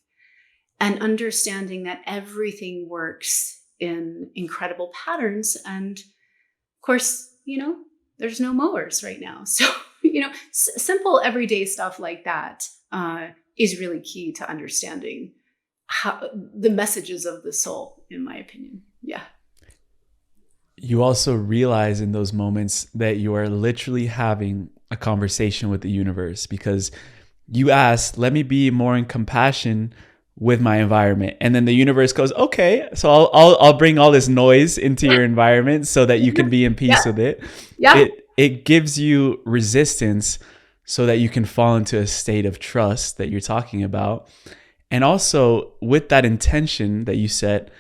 and understanding that everything works in incredible patterns. And of course, there's no mowers right now. So, simple everyday stuff like that is really key to understanding how the messages of the soul, in my opinion. Yeah. You also realize in those moments that you are literally having a conversation with the universe, because you ask, let me be more in compassion with my environment. And then the universe goes, okay, so I'll bring all this noise into your environment so that you can be in peace with it. Yeah. It gives you resistance so that you can fall into a state of trust that you're talking about. And also with that intention that you set,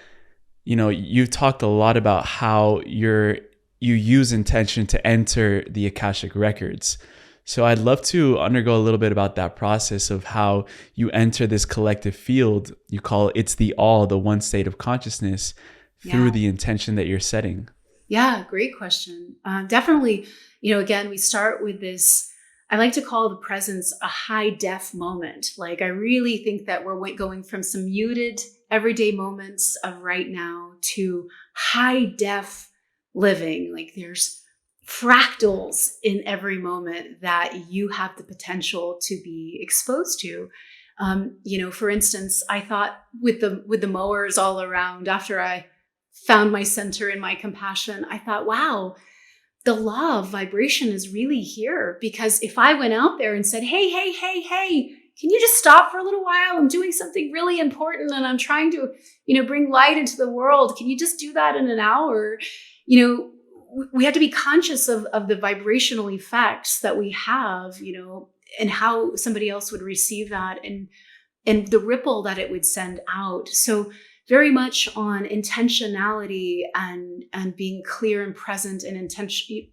you've talked a lot about how you use intention to enter the Akashic Records. So I'd love to undergo a little bit about that process of how you enter this collective field. You call it's the one state of consciousness through the intention that you're setting. Yeah, great question. Definitely, again, we start with this, I like to call the presence a high def moment. Like, I really think that we're going from some muted everyday moments of right now to high def living. Like, there's fractals in every moment that you have the potential to be exposed to. For instance, I thought with the mowers all around, after I found my center in my compassion, I thought, wow, the law of vibration is really here. Because if I went out there and said, hey, can you just stop for a little while? I'm doing something really important and I'm trying to, bring light into the world. Can you just do that in an hour? We have to be conscious of the vibrational effects that we have, and how somebody else would receive that and the ripple that it would send out. So very much on intentionality and being clear and present and intention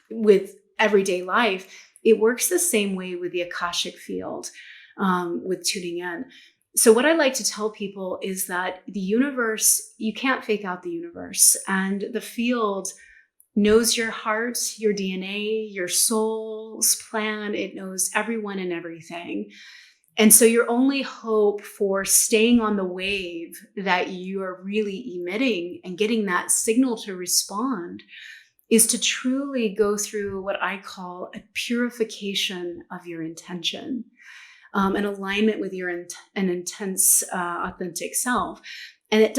with everyday life. It works the same way with the Akashic field, with tuning in. So what I like to tell people is that the universe, you can't fake out the universe, and the field knows your heart, your DNA, your soul's plan. It knows everyone and everything. And so your only hope for staying on the wave that you are really emitting and getting that signal to respond is to truly go through what I call a purification of your intention, an alignment with your an intense, authentic self. And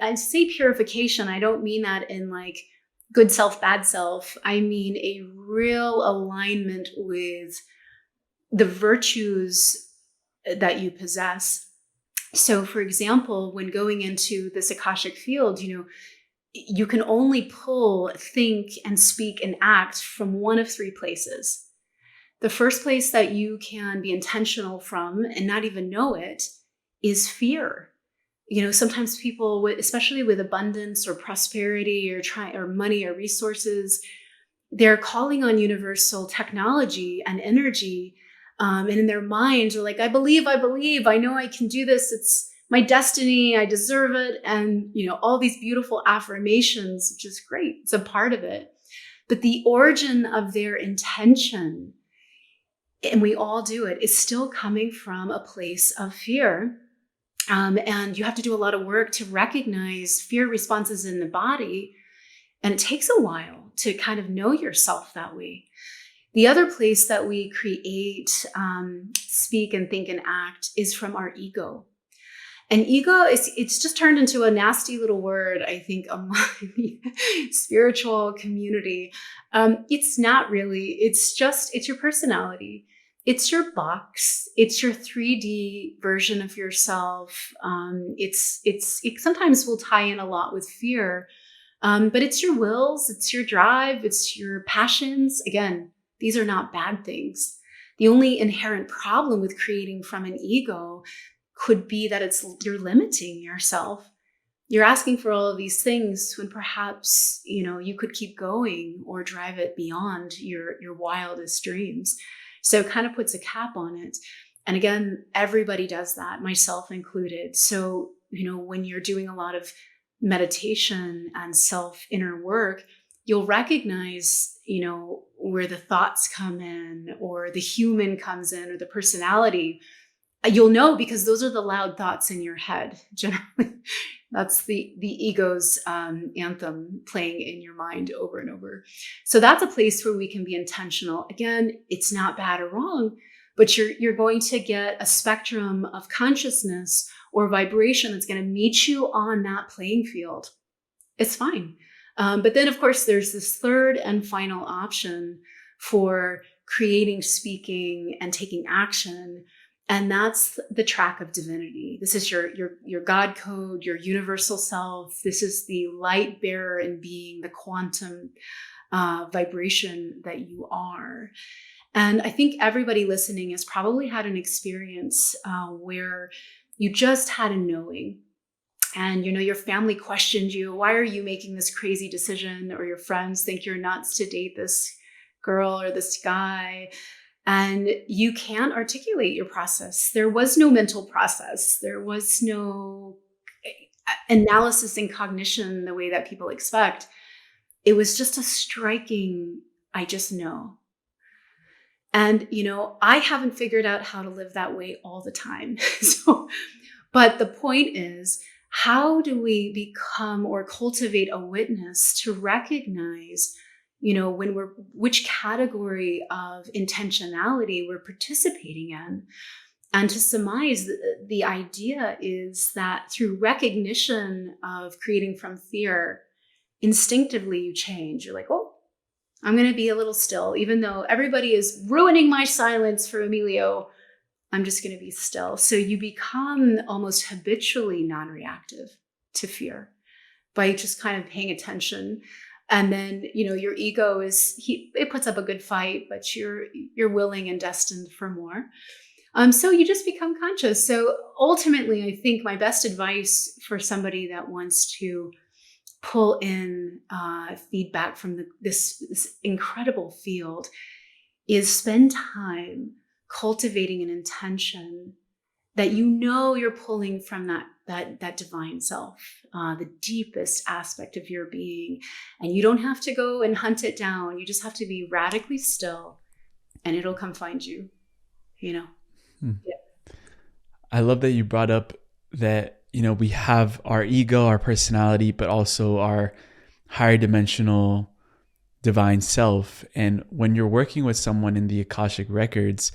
I say purification, I don't mean that in like good self, bad self. I mean a real alignment with the virtues that you possess. So for example, when going into this Akashic field, you can only pull, think, and speak and act from one of three places. The first place that you can be intentional from and not even know it is fear. Sometimes people, especially with abundance or prosperity or money or resources, they're calling on universal technology and energy. And in their minds are like, I believe, I know I can do this. It's my destiny. I deserve it. And, all these beautiful affirmations, which is great. It's a part of it. But the origin of their intention, and we all do it, is still coming from a place of fear. And you have to do a lot of work to recognize fear responses in the body. And it takes a while to kind of know yourself that way. The other place that we create, speak and think and act is from our ego. And ego it's just turned into a nasty little word, I think, among the spiritual community. It's not really, it's your personality. It's your box. It's your 3D version of yourself. It sometimes will tie in a lot with fear, but it's your wills, it's your drive, it's your passions. Again, these are not bad things. The only inherent problem with creating from an ego could be that you're limiting yourself. You're asking for all of these things when perhaps, you could keep going or drive it beyond your wildest dreams. So it kind of puts a cap on it. And again, everybody does that, myself included. So, when you're doing a lot of meditation and self inner work, you'll recognize, where the thoughts come in, or the human comes in, or the personality. You'll know because those are the loud thoughts in your head. Generally, that's the ego's anthem playing in your mind over and over. So that's a place where we can be intentional. Again, it's not bad or wrong, but you're going to get a spectrum of consciousness or vibration that's going to meet you on that playing field. It's fine. But then, of course, there's this third and final option for creating, speaking, and taking action. And that's the track of divinity. This is your God code, your universal self. This is the light bearer in being, the quantum vibration that you are. And I think everybody listening has probably had an experience where you just had a knowing. And, your family questioned you. Why are you making this crazy decision? Or your friends think you're nuts to date this girl or this guy. And you can't articulate your process. There was no mental process. There was no analysis and cognition the way that people expect. It was just a striking, I just know. And, I haven't figured out how to live that way all the time. But the point is, how do we become or cultivate a witness to recognize which category of intentionality we're participating in? And to surmise, the idea is that through recognition of creating from fear, instinctively you change. You're like, oh, I'm going to be a little still, even though everybody is ruining my silence for Emilio. I'm just going to be still. So you become almost habitually non-reactive to fear by just kind of paying attention. And then, your ego it puts up a good fight, but you're willing and destined for more. So you just become conscious. So ultimately, I think my best advice for somebody that wants to pull in feedback from this incredible field is spend time cultivating an intention that you're pulling from that divine self, the deepest aspect of your being. And you don't have to go and hunt it down. You just have to be radically still and it'll come find you, Yeah. I love that you brought up that, we have our ego, our personality, but also our higher dimensional divine self. And when you're working with someone in the Akashic Records,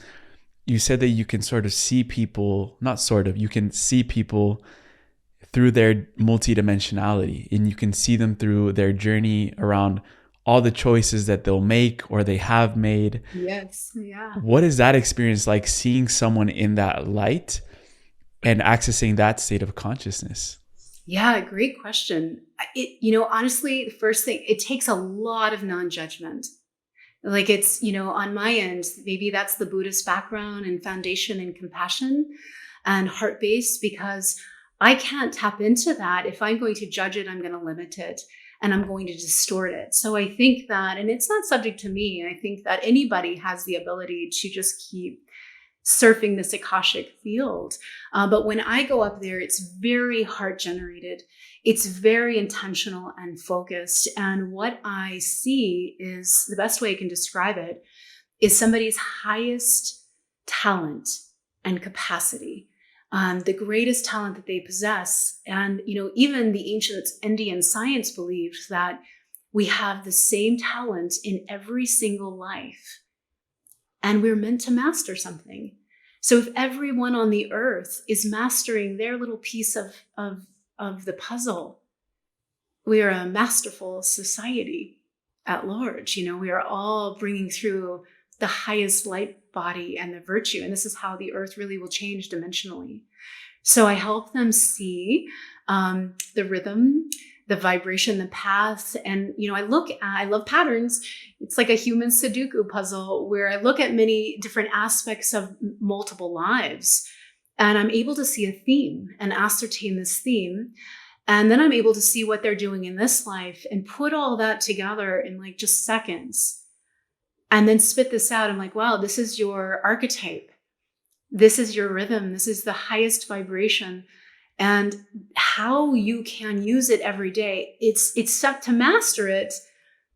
you said that you can sort of see people, you can see people through their multidimensionality, and you can see them through their journey around all the choices that they'll make or they have made. Yes. Yeah. What is that experience like, seeing someone in that light and accessing that state of consciousness? Yeah, great question. Honestly, the first thing, it takes a lot of non-judgment. Like it's, on my end, maybe that's the Buddhist background and foundation and compassion and heart-based, because I can't tap into that. If I'm going to judge it, I'm going to limit it and I'm going to distort it. So I think that, and it's not subject to me, I think that anybody has the ability to just keep surfing this Akashic field. But when I go up there, it's very heart generated. It's very intentional and focused. And what I see is, the best way I can describe it, is somebody's highest talent and capacity, the greatest talent that they possess. And, even the ancient Indian science believed that we have the same talent in every single life. And we're meant to master something. So if everyone on the earth is mastering their little piece of the puzzle, we are a masterful society at large. We are all bringing through the highest light body and the virtue. And this is how the earth really will change dimensionally. So I help them see the rhythm, the vibration, the path. And, I love patterns. It's like a human Sudoku puzzle where I look at many different aspects of multiple lives, and I'm able to see a theme and ascertain this theme. And then I'm able to see what they're doing in this life and put all that together in like just seconds, and then spit this out. I'm like, wow, this is your archetype. This is your rhythm. This is the highest vibration. And how you can use it every day, it's set to master it.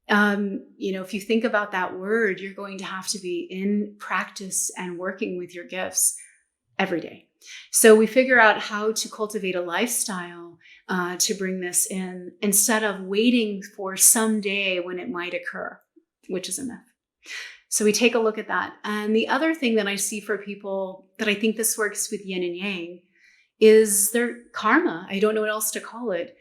If you think about that word, you're going to have to be in practice and working with your gifts every day. So we figure out how to cultivate a lifestyle to bring this in, instead of waiting for someday when it might occur, which is a myth. So we take a look at that. And the other thing that I see for people that I think this works with yin and yang is their karma. I don't know what else to call it.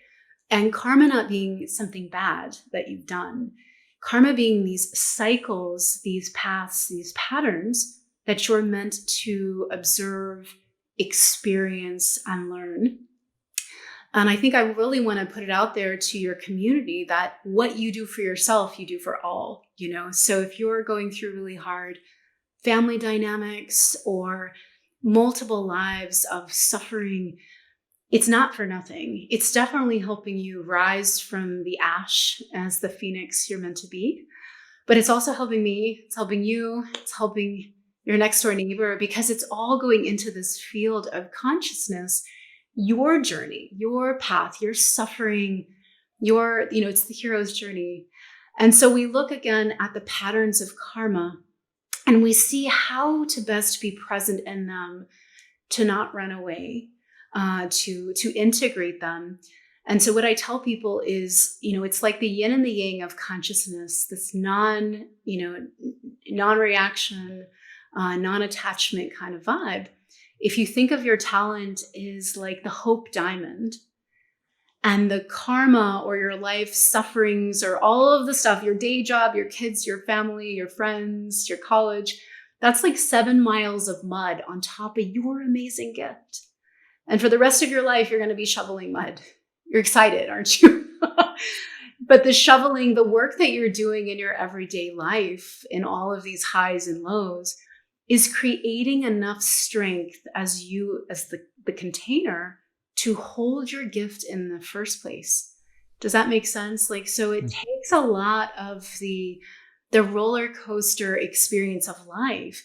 And karma not being something bad that you've done. Karma being these cycles, these paths, these patterns that you're meant to observe, experience, and learn. And I think I really want to put it out there to your community that what you do for yourself, you do for all, So if you're going through really hard family dynamics or multiple lives of suffering, it's not for nothing. It's definitely helping you rise from the ash as the phoenix you're meant to be. But it's also helping me, it's helping you, it's helping your next door neighbor, because it's all going into this field of consciousness, your journey, your path, your suffering, it's the hero's journey. And so we look again at the patterns of karma, and we see how to best be present in them, to not run away, to integrate them. And so what I tell people is, it's like the yin and the yang of consciousness, this non-reaction, non-attachment kind of vibe. If you think of your talent is like the hope diamond, and the karma or your life sufferings or all of the stuff, your day job, your kids, your family, your friends, your college, that's like 7 miles of mud on top of your amazing gift. And for the rest of your life, you're going to be shoveling mud. You're excited, aren't you? But the shoveling, the work that you're doing in your everyday life, in all of these highs and lows, is creating enough strength as the container to hold your gift in the first place. Does that make sense? So it takes a lot of the roller coaster experience of life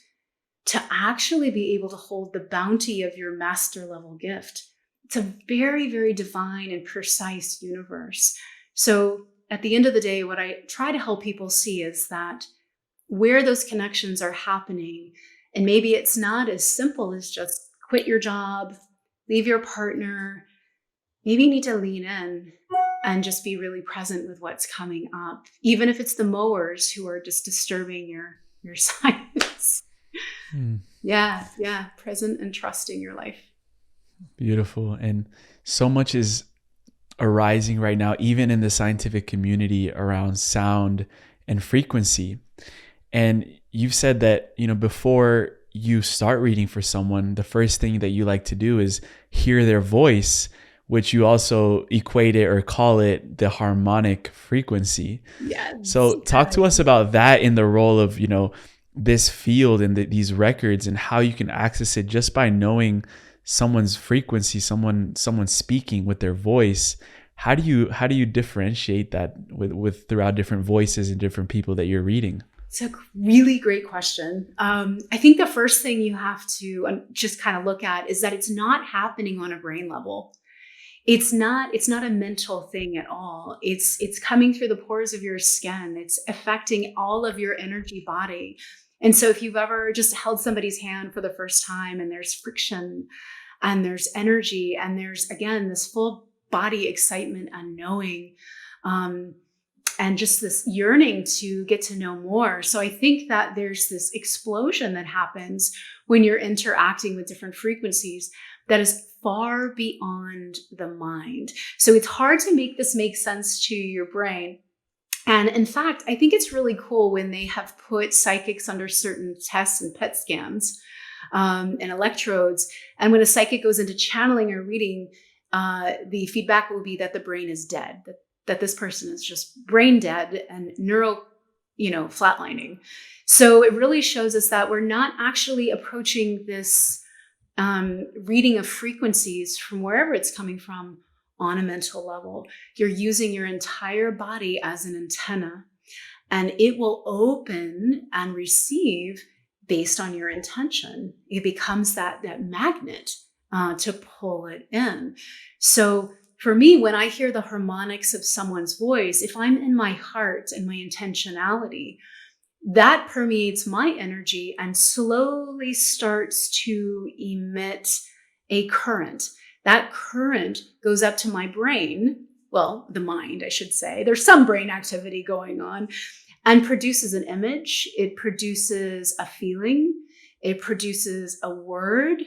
to actually be able to hold the bounty of your master level gift. It's a very, very divine and precise universe. So at the end of the day, what I try to help people see is that where those connections are happening, and maybe it's not as simple as just quit your job, leave your partner. Maybe you need to lean in and just be really present with what's coming up, even if it's the mowers who are just disturbing your silence. Yeah, present and trusting your life. Beautiful. And so much is arising right now, even in the scientific community, around sound and frequency. And you've said that, before you start reading for someone, the first thing that you like to do is hear their voice, which you also equate it or call it the harmonic frequency. Yes. So talk to us about that in the role of, this field and these records, and how you can access it just by knowing someone's frequency, someone speaking with their voice. How do you differentiate that with throughout different voices and different people that you're reading? It's a really great question. I think the first thing you have to just kind of look at is that it's not happening on a brain level. It's not a mental thing at all. It's coming through the pores of your skin. It's affecting all of your energy body. And so if you've ever just held somebody's hand for the first time, and there's friction and there's energy and there's, again, this full body excitement and knowing, and just this yearning to get to know more. So I think that there's this explosion that happens when you're interacting with different frequencies that is far beyond the mind. So it's hard to make this make sense to your brain. And in fact, I think it's really cool when they have put psychics under certain tests and PET scans and electrodes. And when a psychic goes into channeling or reading, the feedback will be that the brain is dead, that this person is just brain dead and neural, flatlining. So it really shows us that we're not actually approaching this reading of frequencies from wherever it's coming from on a mental level. You're using your entire body as an antenna, and it will open and receive based on your intention. It becomes that magnet to pull it in. So for me, when I hear the harmonics of someone's voice, if I'm in my heart and my intentionality, that permeates my energy and slowly starts to emit a current. That current goes up to my brain, well, the mind, I should say. There's some brain activity going on, and produces an image. It produces a feeling. It produces a word.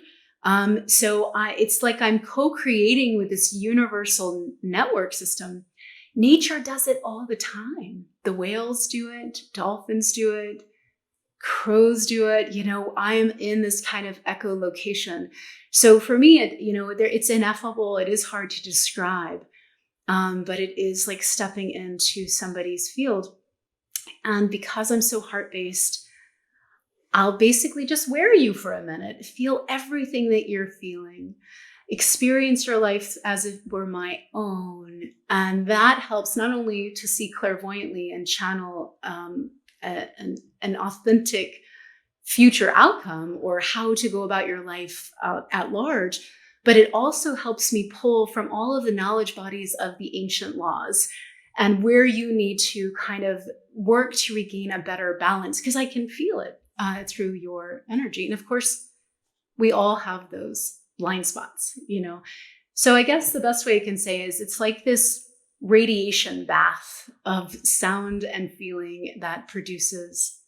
So it's like I'm co-creating with this universal network system. Nature does it all the time. The whales do it. Dolphins do it. Crows do it. I am in this kind of echolocation. So for me, it's ineffable. It is hard to describe, but it is like stepping into somebody's field. And because I'm so heart-based, I'll basically just wear you for a minute, feel everything that you're feeling, experience your life as if it were my own. And that helps not only to see clairvoyantly and channel an authentic future outcome or how to go about your life at large, but it also helps me pull from all of the knowledge bodies of the ancient laws and where you need to kind of work to regain a better balance, because I can feel it through your energy. And of course, we all have those blind spots, So I guess the best way I can say is it's like this radiation bath of sound and feeling that produces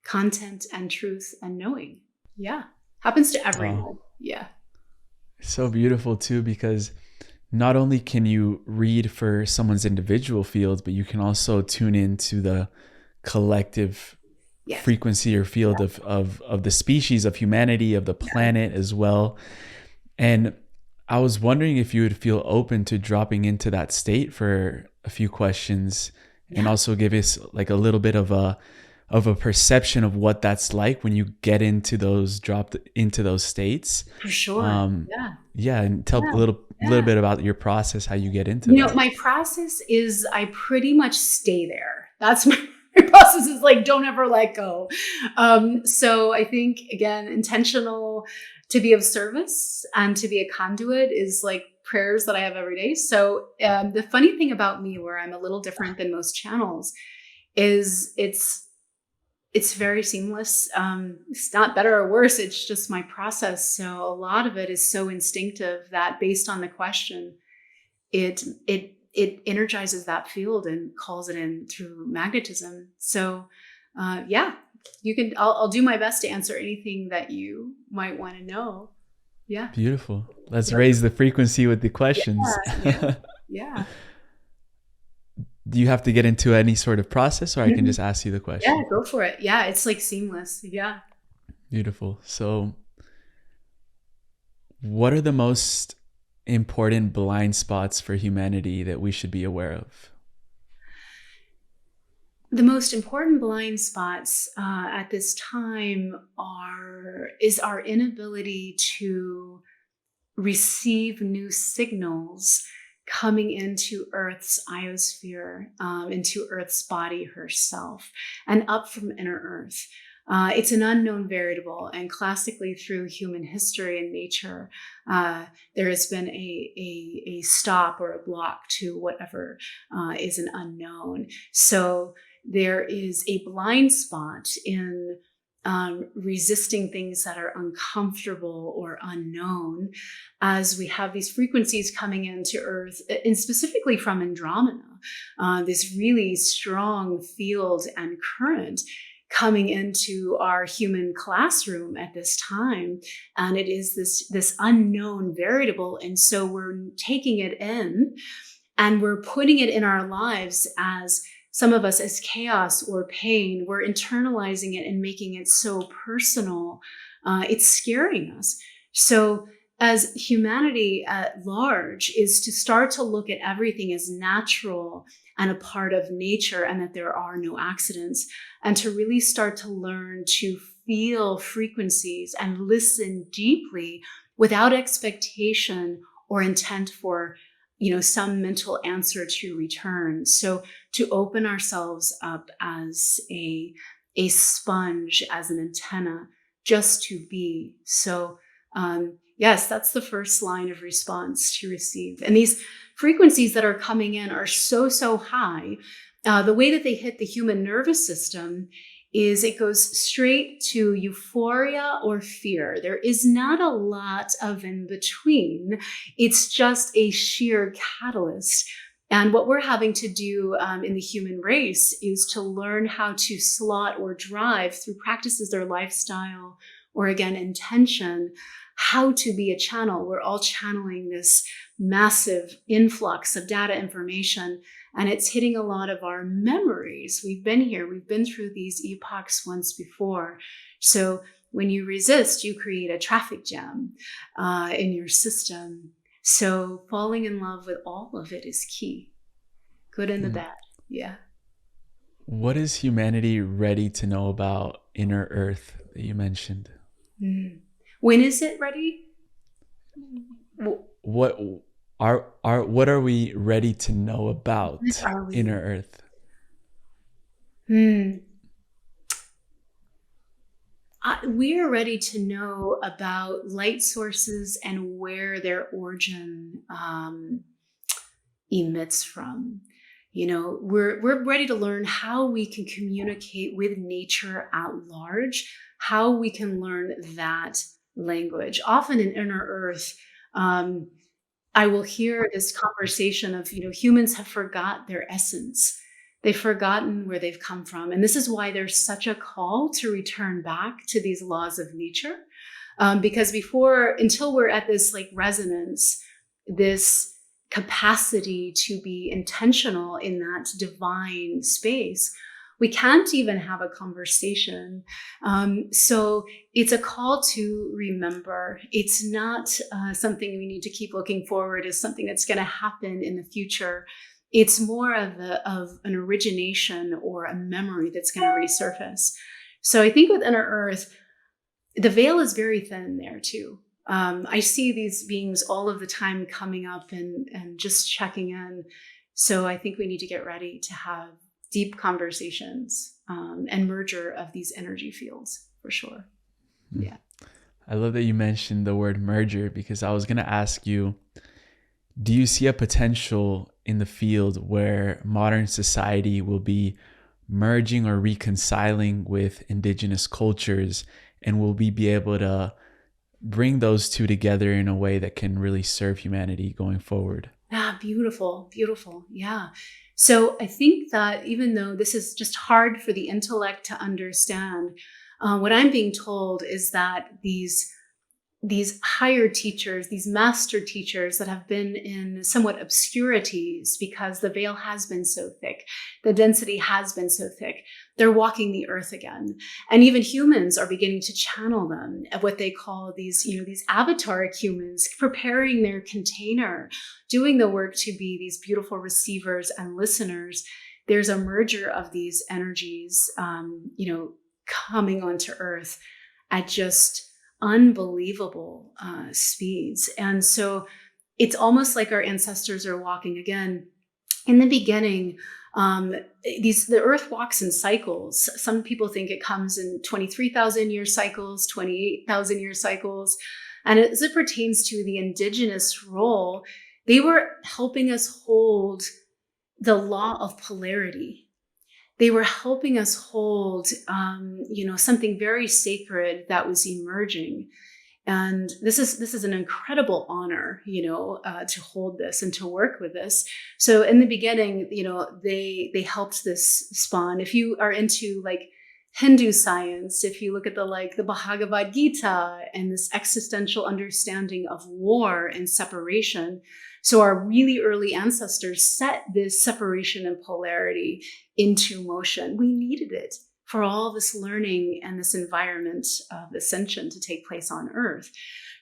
content and truth and knowing. Yeah. Happens to everyone. Wow. Yeah. So beautiful too, because not only can you read for someone's individual field, but you can also tune into the collective frequency or field of the species, of humanity, of the planet as well. And I was wondering if you would feel open to dropping into that state for a few questions and also give us like a little bit of a perception of what that's like when you get into dropped into those states. For sure. And tell a little bit about your process, how you get into that. My process is I pretty much stay there. That's my process is like, don't ever let go. So I think, again, intentional to be of service and to be a conduit is like prayers that I have every day. So the funny thing about me, where I'm a little different than most channels, is it's very seamless. It's not better or worse. It's just my process. So a lot of it is so instinctive that based on the question, it energizes that field and calls it in through magnetism. So you can, I'll do my best to answer anything that you might want to know. Yeah. Beautiful. Let's raise the frequency with the questions. Yeah. Do you have to get into any sort of process, or I can just ask you the question? Yeah, go for it. Yeah, it's like seamless. Yeah. Beautiful. So what are the most important blind spots for humanity that we should be aware of? The most important blind spots at this time is our inability to receive new signals coming into Earth's iosphere, into Earth's body herself, and up from inner Earth. It's an unknown variable, and classically through human history and nature, there has been a stop or a block to whatever is an unknown. So there is a blind spot in resisting things that are uncomfortable or unknown, as we have these frequencies coming into Earth, and specifically from Andromeda, this really strong field and current coming into our human classroom at this time. And it is this unknown variable. And so we're taking it in and we're putting it in our lives as, some of us, as chaos or pain. We're internalizing it and making it so personal. It's scaring us. So as humanity at large is to start to look at everything as natural and a part of nature, and that there are no accidents, and to really start to learn to feel frequencies and listen deeply without expectation or intent for, some mental answer to return. So to open ourselves up as a sponge, as an antenna, just to be. So yes, that's the first line of response, to receive. And these frequencies that are coming in are so high. The way that they hit the human nervous system is it goes straight to euphoria or fear. There is not a lot of in between. It's just a sheer catalyst. And what we're having to do in the human race is to learn how to slot or drive through practices or lifestyle, or again, intention, how to be a channel. We're all channeling this massive influx of data information, and it's hitting a lot of our memories. We've been here, we've been through these epochs once before. So when you resist, you create a traffic jam in your system. So falling in love with all of it is key. Good and the bad. Yeah. What is humanity ready to know about inner Earth that you mentioned? When is it ready? What are we ready to know about inner Earth? We are ready to know about light sources and where their origin emits from. We're ready to learn how we can communicate with nature at large, how we can learn that language. Often in inner Earth, I will hear this conversation of, humans have forgot their essence. They've forgotten where they've come from. And this is why there's such a call to return back to these laws of nature. Because until we're at this resonance, this capacity to be intentional in that divine space, we can't even have a conversation. So it's a call to remember. It's not something we need to keep looking forward as something that's going to happen in the future. It's more of an origination or a memory that's going to resurface. So I think with inner Earth, the veil is very thin there too. I see these beings all of the time coming up and just checking in. So I think we need to get ready to have deep conversations and merger of these energy fields for sure. Yeah. I love that you mentioned the word merger, because I was going to ask you, do you see a potential in the field where modern society will be merging or reconciling with indigenous cultures, and will we be able to bring those two together in a way that can really serve humanity going forward? Beautiful. Yeah. So I think that even though this is just hard for the intellect to understand, what I'm being told is that these higher teachers, these master teachers that have been in somewhat obscurities because the veil has been so thick, the density has been so thick, they're walking the earth again. And even humans are beginning to channel them at what they call these avataric humans, preparing their container, doing the work to be these beautiful receivers and listeners. There's a merger of these energies, coming onto earth at just unbelievable speeds. And so it's almost like our ancestors are walking again. In the beginning, the earth walks in cycles. Some people think it comes in 23,000 year cycles, 28,000 year cycles. And as it pertains to the indigenous role, they were helping us hold the law of polarity. they were helping us hold, something very sacred that was emerging. And this is an incredible honor, to hold this and to work with this. So in the beginning, they helped this spawn. If you are into like Hindu science, if you look at the Bhagavad Gita and this existential understanding of war and separation, so our really early ancestors set this separation and polarity into motion. We needed it for all this learning and this environment of ascension to take place on Earth.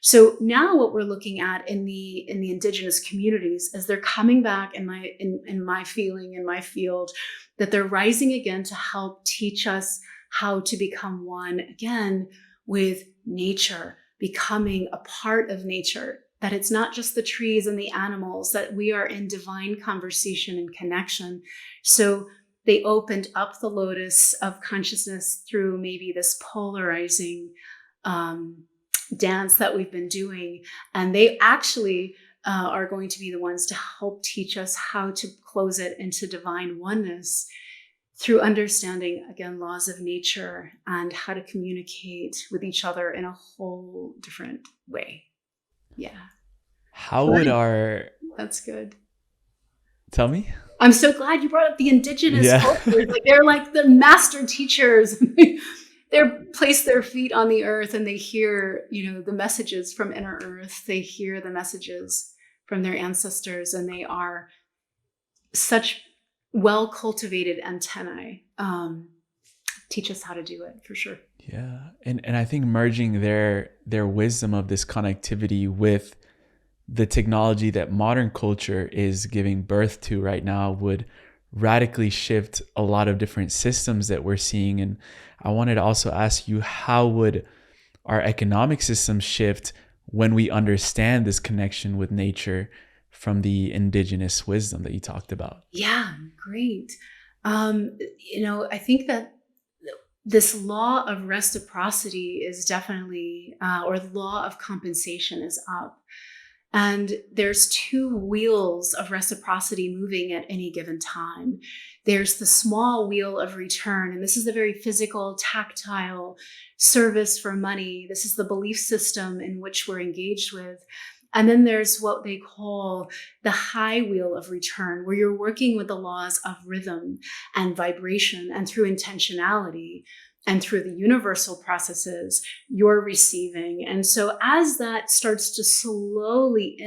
So now what we're looking at in the Indigenous communities is they're coming back in my feeling, in my field, that they're rising again to help teach us how to become one again with nature, becoming a part of nature, that it's not just the trees and the animals, that we are in divine conversation and connection. So they opened up the lotus of consciousness through maybe this polarizing dance that we've been doing. And they actually are going to be the ones to help teach us how to close it into divine oneness through understanding, again, laws of nature and how to communicate with each other in a whole different way. Yeah. That's good. Tell me. I'm so glad you brought up the Indigenous cultures. Like they're like the master teachers. They're place their feet on the earth and they hear, the messages from inner earth. They hear the messages from their ancestors, and they are such well cultivated antennae. Teach us how to do it for sure. Yeah, and I think merging their wisdom of this connectivity with the technology that modern culture is giving birth to right now would radically shift a lot of different systems that we're seeing. And I wanted to also ask you, how would our economic system shift when we understand this connection with nature from the indigenous wisdom that you talked about? Yeah, great. I think that this law of reciprocity is definitely, or the law of compensation is up. And there's two wheels of reciprocity moving at any given time. There's the small wheel of return, and this is the very physical, tactile service for money. This is the belief system in which we're engaged with. And then there's what they call the high wheel of return, where you're working with the laws of rhythm and vibration, and through intentionality and through the universal processes, you're receiving. And so as that starts to slowly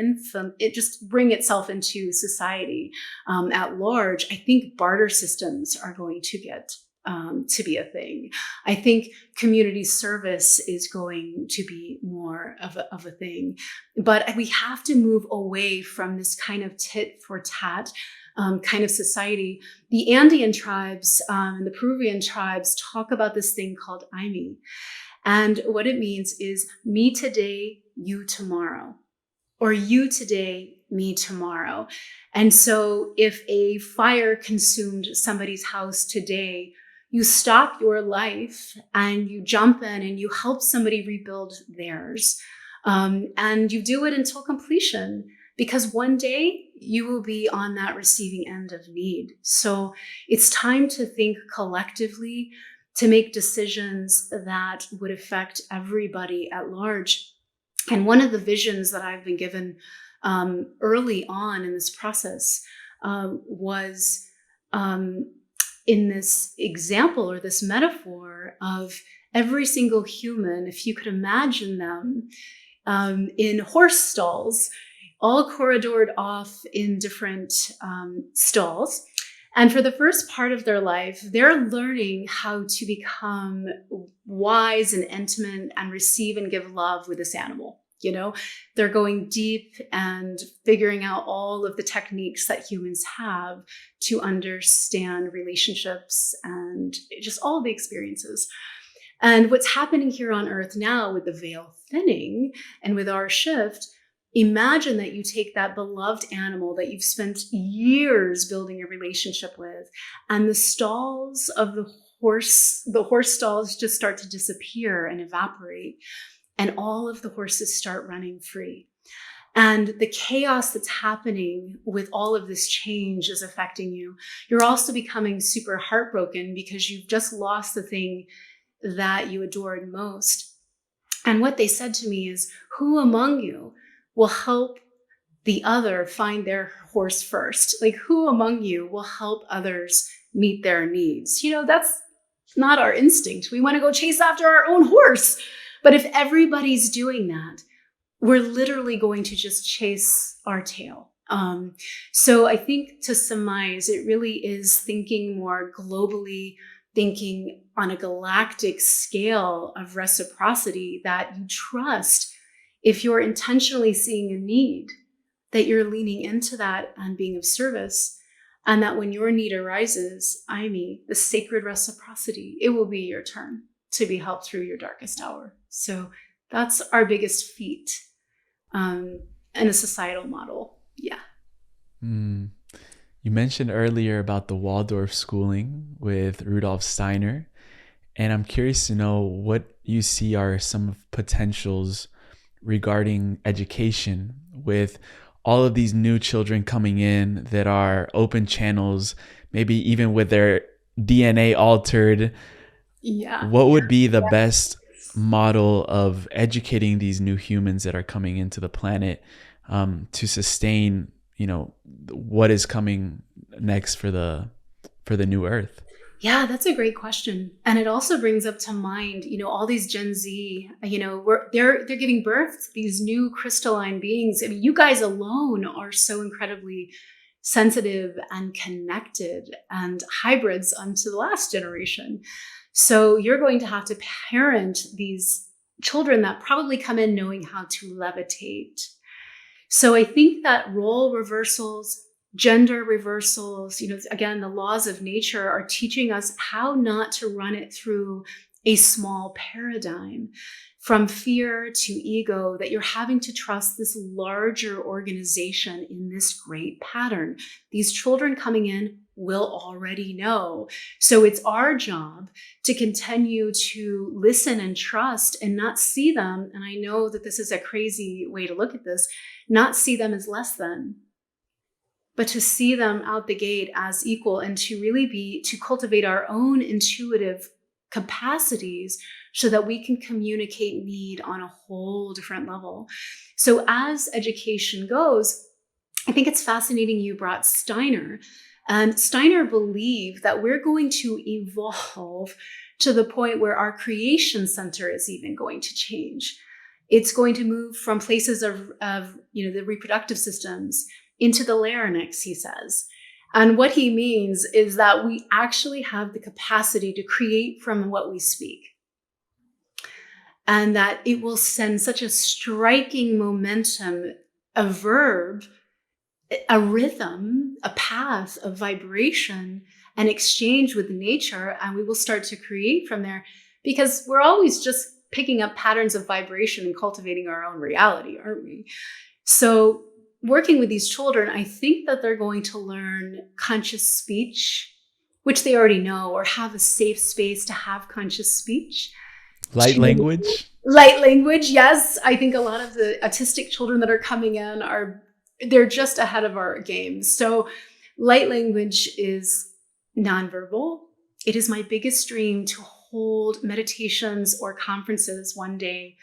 just bring itself into society at large, I think barter systems are going to get to be a thing. I think community service is going to be more of a thing. But we have to move away from this kind of tit for tat kind of society. The Andean tribes and the Peruvian tribes talk about this thing called Aimi. And what it means is me today, you tomorrow, or you today, me tomorrow. And so if a fire consumed somebody's house today, you stop your life and you jump in and you help somebody rebuild theirs. And you do it until completion, because one day you will be on that receiving end of need. So it's time to think collectively, to make decisions that would affect everybody at large. And one of the visions that I've been given early on in this process was in this example or this metaphor of every single human, if you could imagine them in horse stalls, all corridored off in different stalls. And for the first part of their life, they're learning how to become wise and intimate and receive and give love with this animal. They're going deep and figuring out all of the techniques that humans have to understand relationships and just all the experiences. And what's happening here on Earth now with the veil thinning and with our shift, imagine that you take that beloved animal that you've spent years building a relationship with, and the stalls of the horse stalls just start to disappear and evaporate, and all of the horses start running free. And the chaos that's happening with all of this change is affecting you. You're also becoming super heartbroken because you've just lost the thing that you adored most. And what they said to me is, who among you will help the other find their horse first? Like, who among you will help others meet their needs? That's not our instinct. We want to go chase after our own horse. But if everybody's doing that, we're literally going to just chase our tail. So I think, to surmise, it really is thinking more globally, thinking on a galactic scale of reciprocity, that you trust. If you're intentionally seeing a need, that you're leaning into that and being of service. And that when your need arises, the sacred reciprocity, it will be your turn to be helped through your darkest hour. So that's our biggest feat in a societal model. Yeah. You mentioned earlier about the Waldorf schooling with Rudolf Steiner. And I'm curious to know what you see are some of potentials regarding education with all of these new children coming in that are open channels, maybe even with their DNA altered. Yeah. What would be the best model of educating these new humans that are coming into the planet to sustain, what is coming next for the new Earth? Yeah, that's a great question. And it also brings up to mind, all these Gen Z, they're giving birth to these new crystalline beings. I mean, you guys alone are so incredibly sensitive and connected and hybrids unto the last generation. So you're going to have to parent these children that probably come in knowing how to levitate. So I think that role reversals, gender reversals, again, the laws of nature are teaching us how not to run it through a small paradigm, from fear to ego, that you're having to trust this larger organization in this great pattern. These children coming in will already know. So it's our job to continue to listen and trust and not see them. And I know that this is a crazy way to look at this, not see them as less than, but to see them out the gate as equal, and to really to cultivate our own intuitive capacities so that we can communicate need on a whole different level. So as education goes, I think it's fascinating you brought Steiner. And Steiner believed that we're going to evolve to the point where our creation center is even going to change. It's going to move from places of the reproductive systems into the larynx, he says. And what he means is that we actually have the capacity to create from what we speak. And that it will send such a striking momentum, a verb, a rhythm, a path of vibration and exchange with nature. And we will start to create from there, because we're always just picking up patterns of vibration and cultivating our own reality, aren't we? So working with these children, I think that they're going to learn conscious speech, which they already know, or have a safe space to have conscious speech. Light language? Light language, yes. I think a lot of the autistic children that are coming in they're just ahead of our game. So light language is nonverbal. It is my biggest dream to hold meditations or conferences one day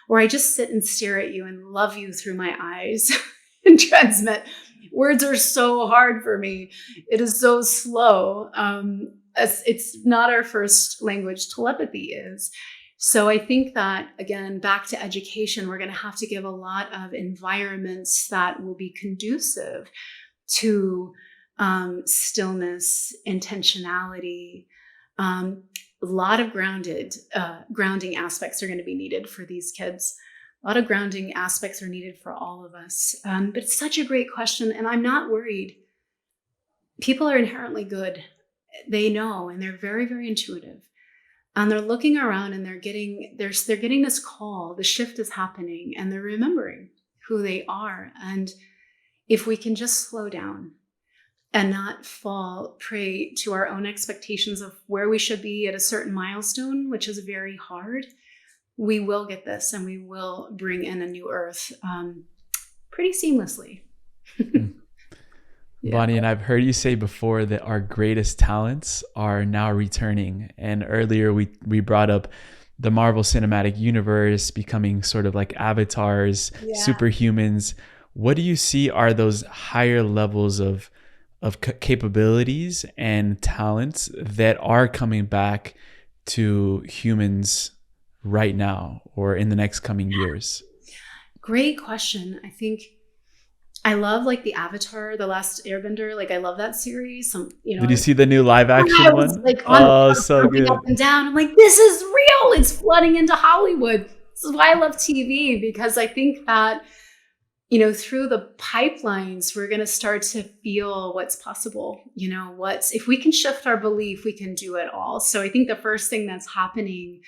where I just sit and stare at you and love you through my eyes and transmit. Words are so hard for me. It is so slow. It's not our first language. Telepathy is. So I think that, again, back to education, we're going to have to give a lot of environments that will be conducive to stillness, intentionality. A lot of grounding aspects are going to be needed for these kids. A lot of grounding aspects are needed for all of us. But it's such a great question, and I'm not worried. People are inherently good. They know, and they're very, very intuitive. And they're looking around and they're getting this call. The shift is happening, and they're remembering who they are. And if we can just slow down and not fall prey to our own expectations of where we should be at a certain milestone, which is very hard, we will get this, and we will bring in a new earth. pretty seamlessly. Yeah. Bonni, and I've heard you say before that our greatest talents are now returning. And earlier we brought up the Marvel Cinematic Universe becoming sort of like avatars, superhumans. What do you see are those higher levels of capabilities and talents that are coming back to humans right now or in the next coming years? Great question. I think I love like the Avatar, The Last Airbender. Like I love that series. Did you see the new live action I was one? like on So good. up and down. I'm like, this is real. It's flooding into Hollywood. This is why I love TV, because I think that, through the pipelines, we're going to start to feel what's possible. If we can shift our belief, we can do it all. So I think the first thing that's happening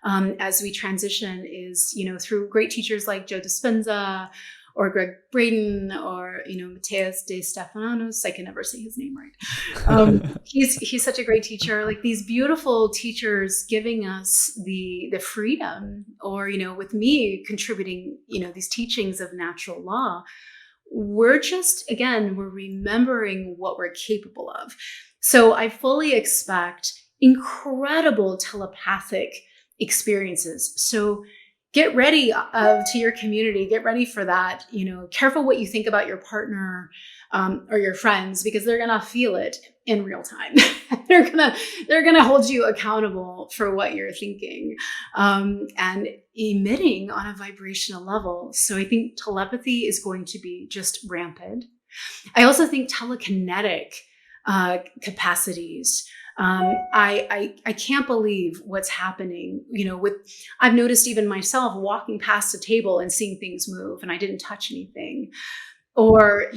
as we transition is, through great teachers like Joe Dispenza or Greg Braden or, Mateus de Stefanos. I can never say his name right. He's such a great teacher. Like these beautiful teachers giving us the freedom, or, with me contributing, these teachings of natural law. We're remembering what we're capable of. So I fully expect incredible telepathic experiences. So get ready to your community. Get ready for that. Careful what you think about your partner or your friends, because they're gonna feel it in real time. they're gonna hold you accountable for what you're thinking and emitting on a vibrational level. So I think telepathy is going to be just rampant. I also think telekinetic capacities. I can't believe what's happening, I've noticed even myself walking past a table and seeing things move and I didn't touch anything, or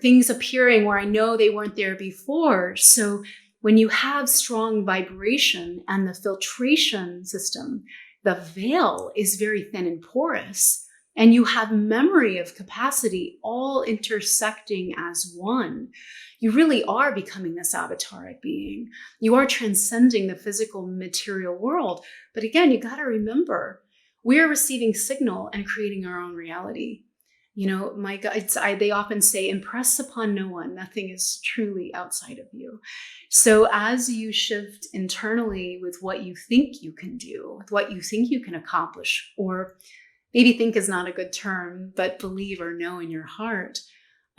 things appearing where I know they weren't there before. So when you have strong vibration and the filtration system, the veil is very thin and porous, and you have memory of capacity all intersecting as one. You really are becoming this avataric being. You are transcending the physical material world. But again, you got to remember, we are receiving signal and creating our own reality. My guides, they often say, impress upon no one. Nothing is truly outside of you. So as you shift internally with what you think you can do, with what you think you can accomplish, or maybe think is not a good term, but believe or know in your heart,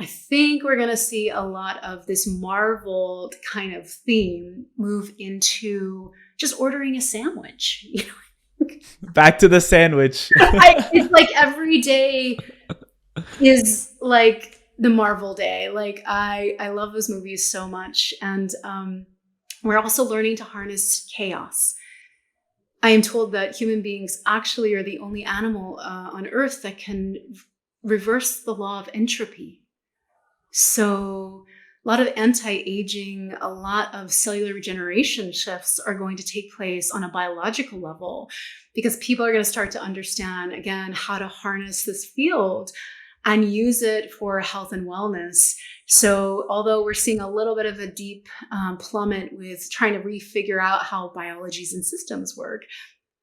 I think we're going to see a lot of this marveled kind of theme move into just ordering a sandwich. Back to the sandwich. It's like every day is like the Marvel day. Like I love those movies so much. And we're also learning to harness chaos. I am told that human beings actually are the only animal on Earth that can reverse the law of entropy. So a lot of anti-aging, a lot of cellular regeneration shifts are going to take place on a biological level, because people are going to start to understand, again, how to harness this field and use it for health and wellness. So although we're seeing a little bit of a deep plummet with trying to refigure out how biologies and systems work,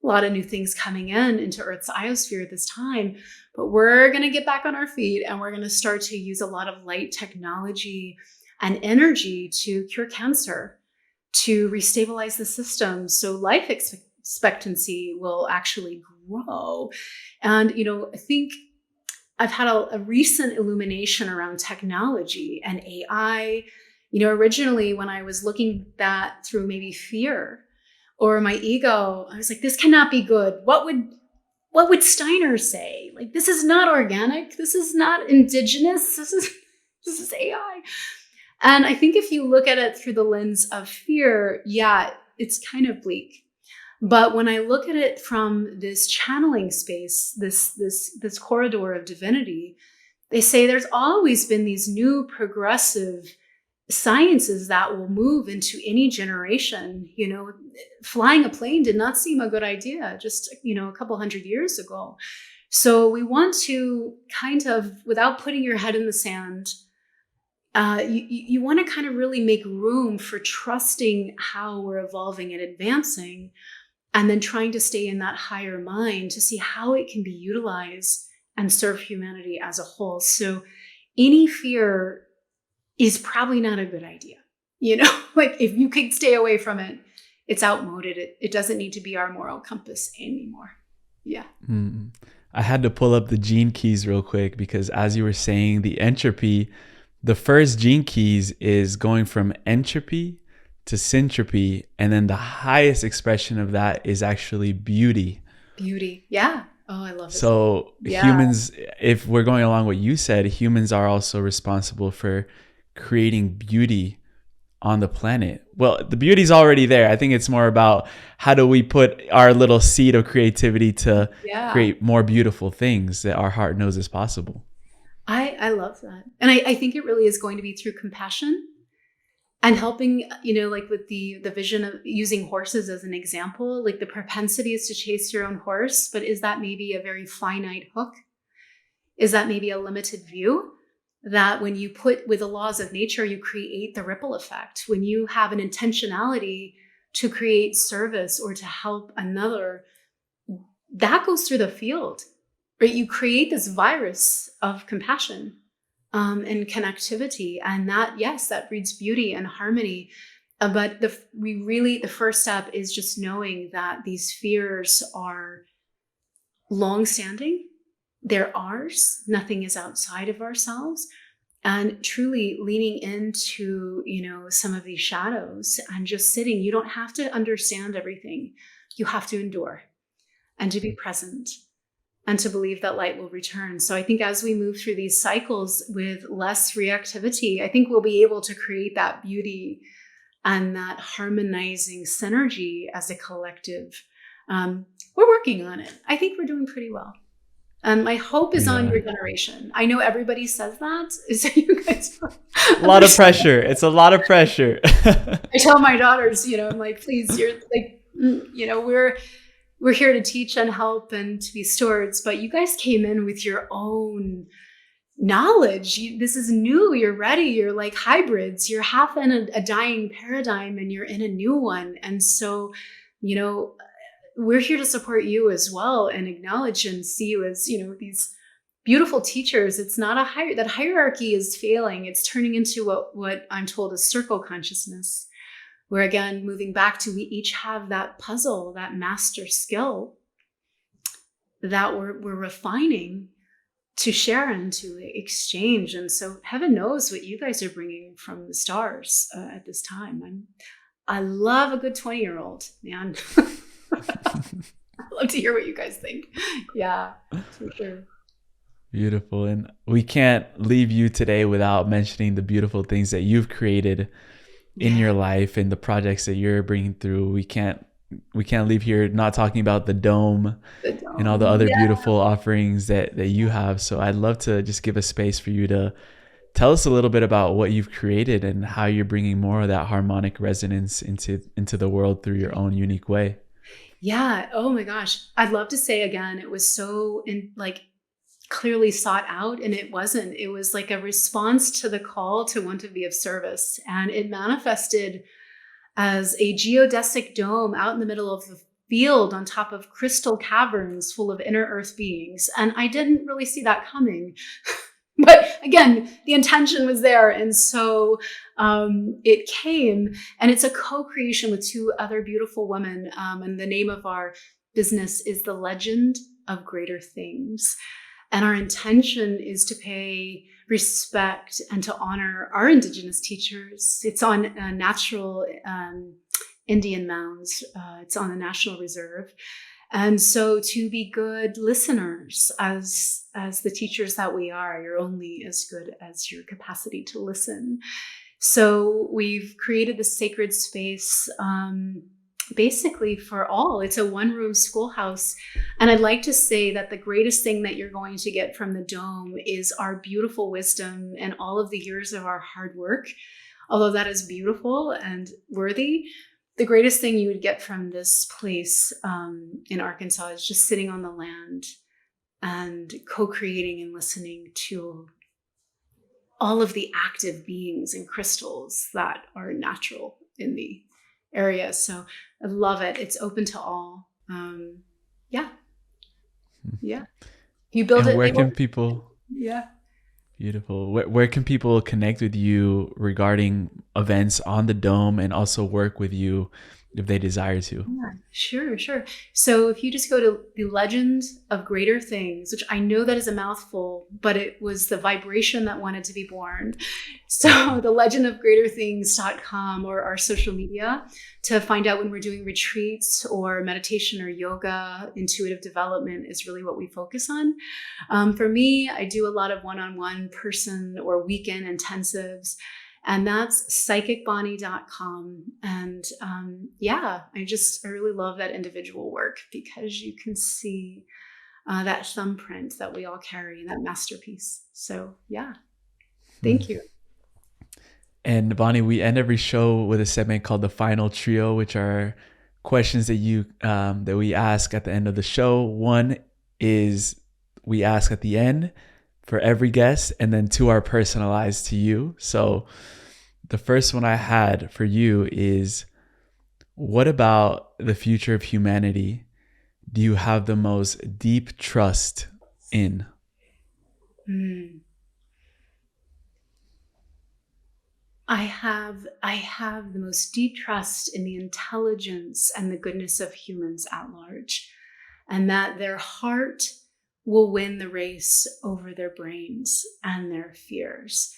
a lot of new things coming into Earth's iosphere at this time, but we're going to get back on our feet and we're going to start to use a lot of light technology and energy to cure cancer, to restabilize the system. So life expectancy will actually grow. And, I think I've had a recent illumination around technology and AI. Originally when I was looking at that through maybe fear or my ego, I was like, this cannot be good. What would Steiner say? Like, this is not organic. This is not indigenous. This is AI. And I think if you look at it through the lens of fear, yeah, it's kind of bleak. But when I look at it from this channeling space, this corridor of divinity, they say there's always been these new progressive sciences that will move into any generation. Flying a plane did not seem a good idea just, a couple hundred years ago. So we want to kind of, without putting your head in the sand, you want to kind of really make room for trusting how we're evolving and advancing, and then trying to stay in that higher mind to see how it can be utilized and serve humanity as a whole. So any fear is probably not a good idea. Like if you can stay away from it, it's outmoded. It doesn't need to be our moral compass anymore. Yeah. Mm. I had to pull up the gene keys real quick because as you were saying, the entropy, the first gene keys is going from entropy to syntropy. And then the highest expression of that is actually beauty. Beauty. Yeah. Oh, I love it. So humans, if we're going along what you said, humans are also responsible for creating beauty on the planet. Well, the beauty's already there. I think it's more about how do we put our little seed of creativity to create more beautiful things that our heart knows is possible. I love that. And I think it really is going to be through compassion and helping, like with the vision of using horses as an example, like the propensity is to chase your own horse, but is that maybe a very finite hook? Is that maybe a limited view? That when you put with the laws of nature, you create the ripple effect. When you have an intentionality to create service or to help another, that goes through the field, right? You create this virus of compassion and connectivity. And that, yes, that breeds beauty and harmony. But the first step is just knowing that these fears are long-standing. They're ours. Nothing is outside of ourselves. And truly leaning into, some of these shadows and just sitting. You don't have to understand everything. You have to endure and to be present and to believe that light will return. So I think as we move through these cycles with less reactivity, I think we'll be able to create that beauty and that harmonizing synergy as a collective. We're working on it. I think we're doing pretty well. And my hope is on your generation. I know everybody says that. So you guys a lot of pressure. It's a lot of pressure. I tell my daughters, I'm like, please, you're like, we're here to teach and help and to be stewards, but you guys came in with your own knowledge. This is new. You're ready. You're like hybrids. You're half in a dying paradigm and you're in a new one. And so, we're here to support you as well and acknowledge and see you as, these beautiful teachers. It's not that hierarchy is failing. It's turning into what I'm told is circle consciousness, where again, moving back to we each have that puzzle, that master skill that we're refining to share and to exchange. And so heaven knows what you guys are bringing from the stars at this time. I love a good 20-year-old, man. I'd love to hear what you guys think. Yeah, for sure. Beautiful. And we can't leave you today without mentioning the beautiful things that you've created in your life and the projects that you're bringing through. We can't leave here not talking about the dome and all the other beautiful offerings that you have. So I'd love to just give a space for you to tell us a little bit about what you've created and how you're bringing more of that harmonic resonance into the world through your own unique way. Yeah. Oh my gosh. I'd love to say again, it was so clearly sought out, and it wasn't. It was like a response to the call to want to be of service. And it manifested as a geodesic dome out in the middle of the field on top of crystal caverns full of inner earth beings. And I didn't really see that coming. But again, the intention was there. And so it came, and it's a co-creation with two other beautiful women. And the name of our business is The Legend of Greater Things. And our intention is to pay respect and to honor our Indigenous teachers. It's on natural Indian mounds. It's on the National Reserve. And so to be good listeners as the teachers that we are, you're only as good as your capacity to listen. So we've created this sacred space basically for all. It's a one-room schoolhouse. And I'd like to say that the greatest thing that you're going to get from the dome is our beautiful wisdom and all of the years of our hard work. Although that is beautiful and worthy, the greatest thing you would get from this place in Arkansas is just sitting on the land and co-creating and listening to all of the active beings and crystals that are natural in the area. So I love it. It's open to all. Yeah. You build And it. where They can will. people, Yeah. beautiful, where can people connect with you regarding events on the dome and also work with you if they desire to? Yeah, sure, sure. So if you just go to the Legend of Greater Things, which I know that is a mouthful, but it was the vibration that wanted to be born. So the legendofgreaterthings.com or our social media to find out when we're doing retreats or meditation or yoga. Intuitive development is really what we focus on. For me, I do a lot of one-on-one person or weekend intensives. And that's psychicbonni.com. And yeah, I really love that individual work because you can see that thumbprint that we all carry in that masterpiece. So yeah, thank you. And Bonni, we end every show with a segment called the Final Trio, which are questions that we ask at the end of the show. One is we ask at the end for every guest, and then two are personalized to you. So the first one I had for you is, what about the future of humanity do you have the most deep trust in? I have the most deep trust in the intelligence and the goodness of humans at large, and that their heart will win the race over their brains and their fears.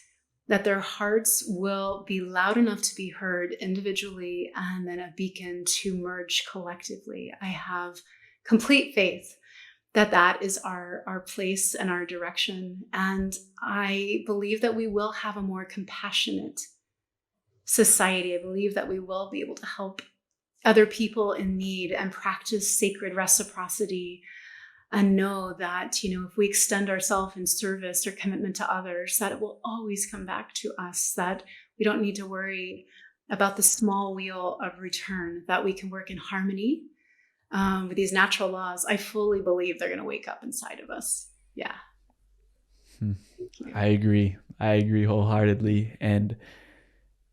That their hearts will be loud enough to be heard individually and then a beacon to merge collectively. I have complete faith that that is our place and our direction. And I believe that we will have a more compassionate society. I believe that we will be able to help other people in need and practice sacred reciprocity and know that, if we extend ourselves in service or commitment to others, that it will always come back to us, that we don't need to worry about the small wheel of return, that we can work in harmony with these natural laws. I fully believe they're going to wake up inside of us. Yeah. I agree wholeheartedly. And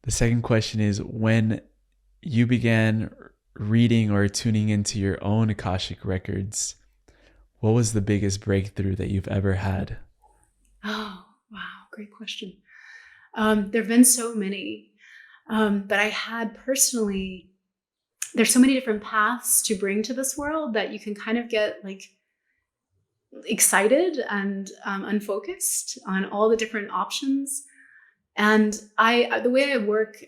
the second question is, when you began reading or tuning into your own Akashic records, what was the biggest breakthrough that you've ever had? Oh, wow. Great question. There have been so many, but I had personally, there's so many different paths to bring to this world that you can kind of get like excited and unfocused on all the different options. And the way I work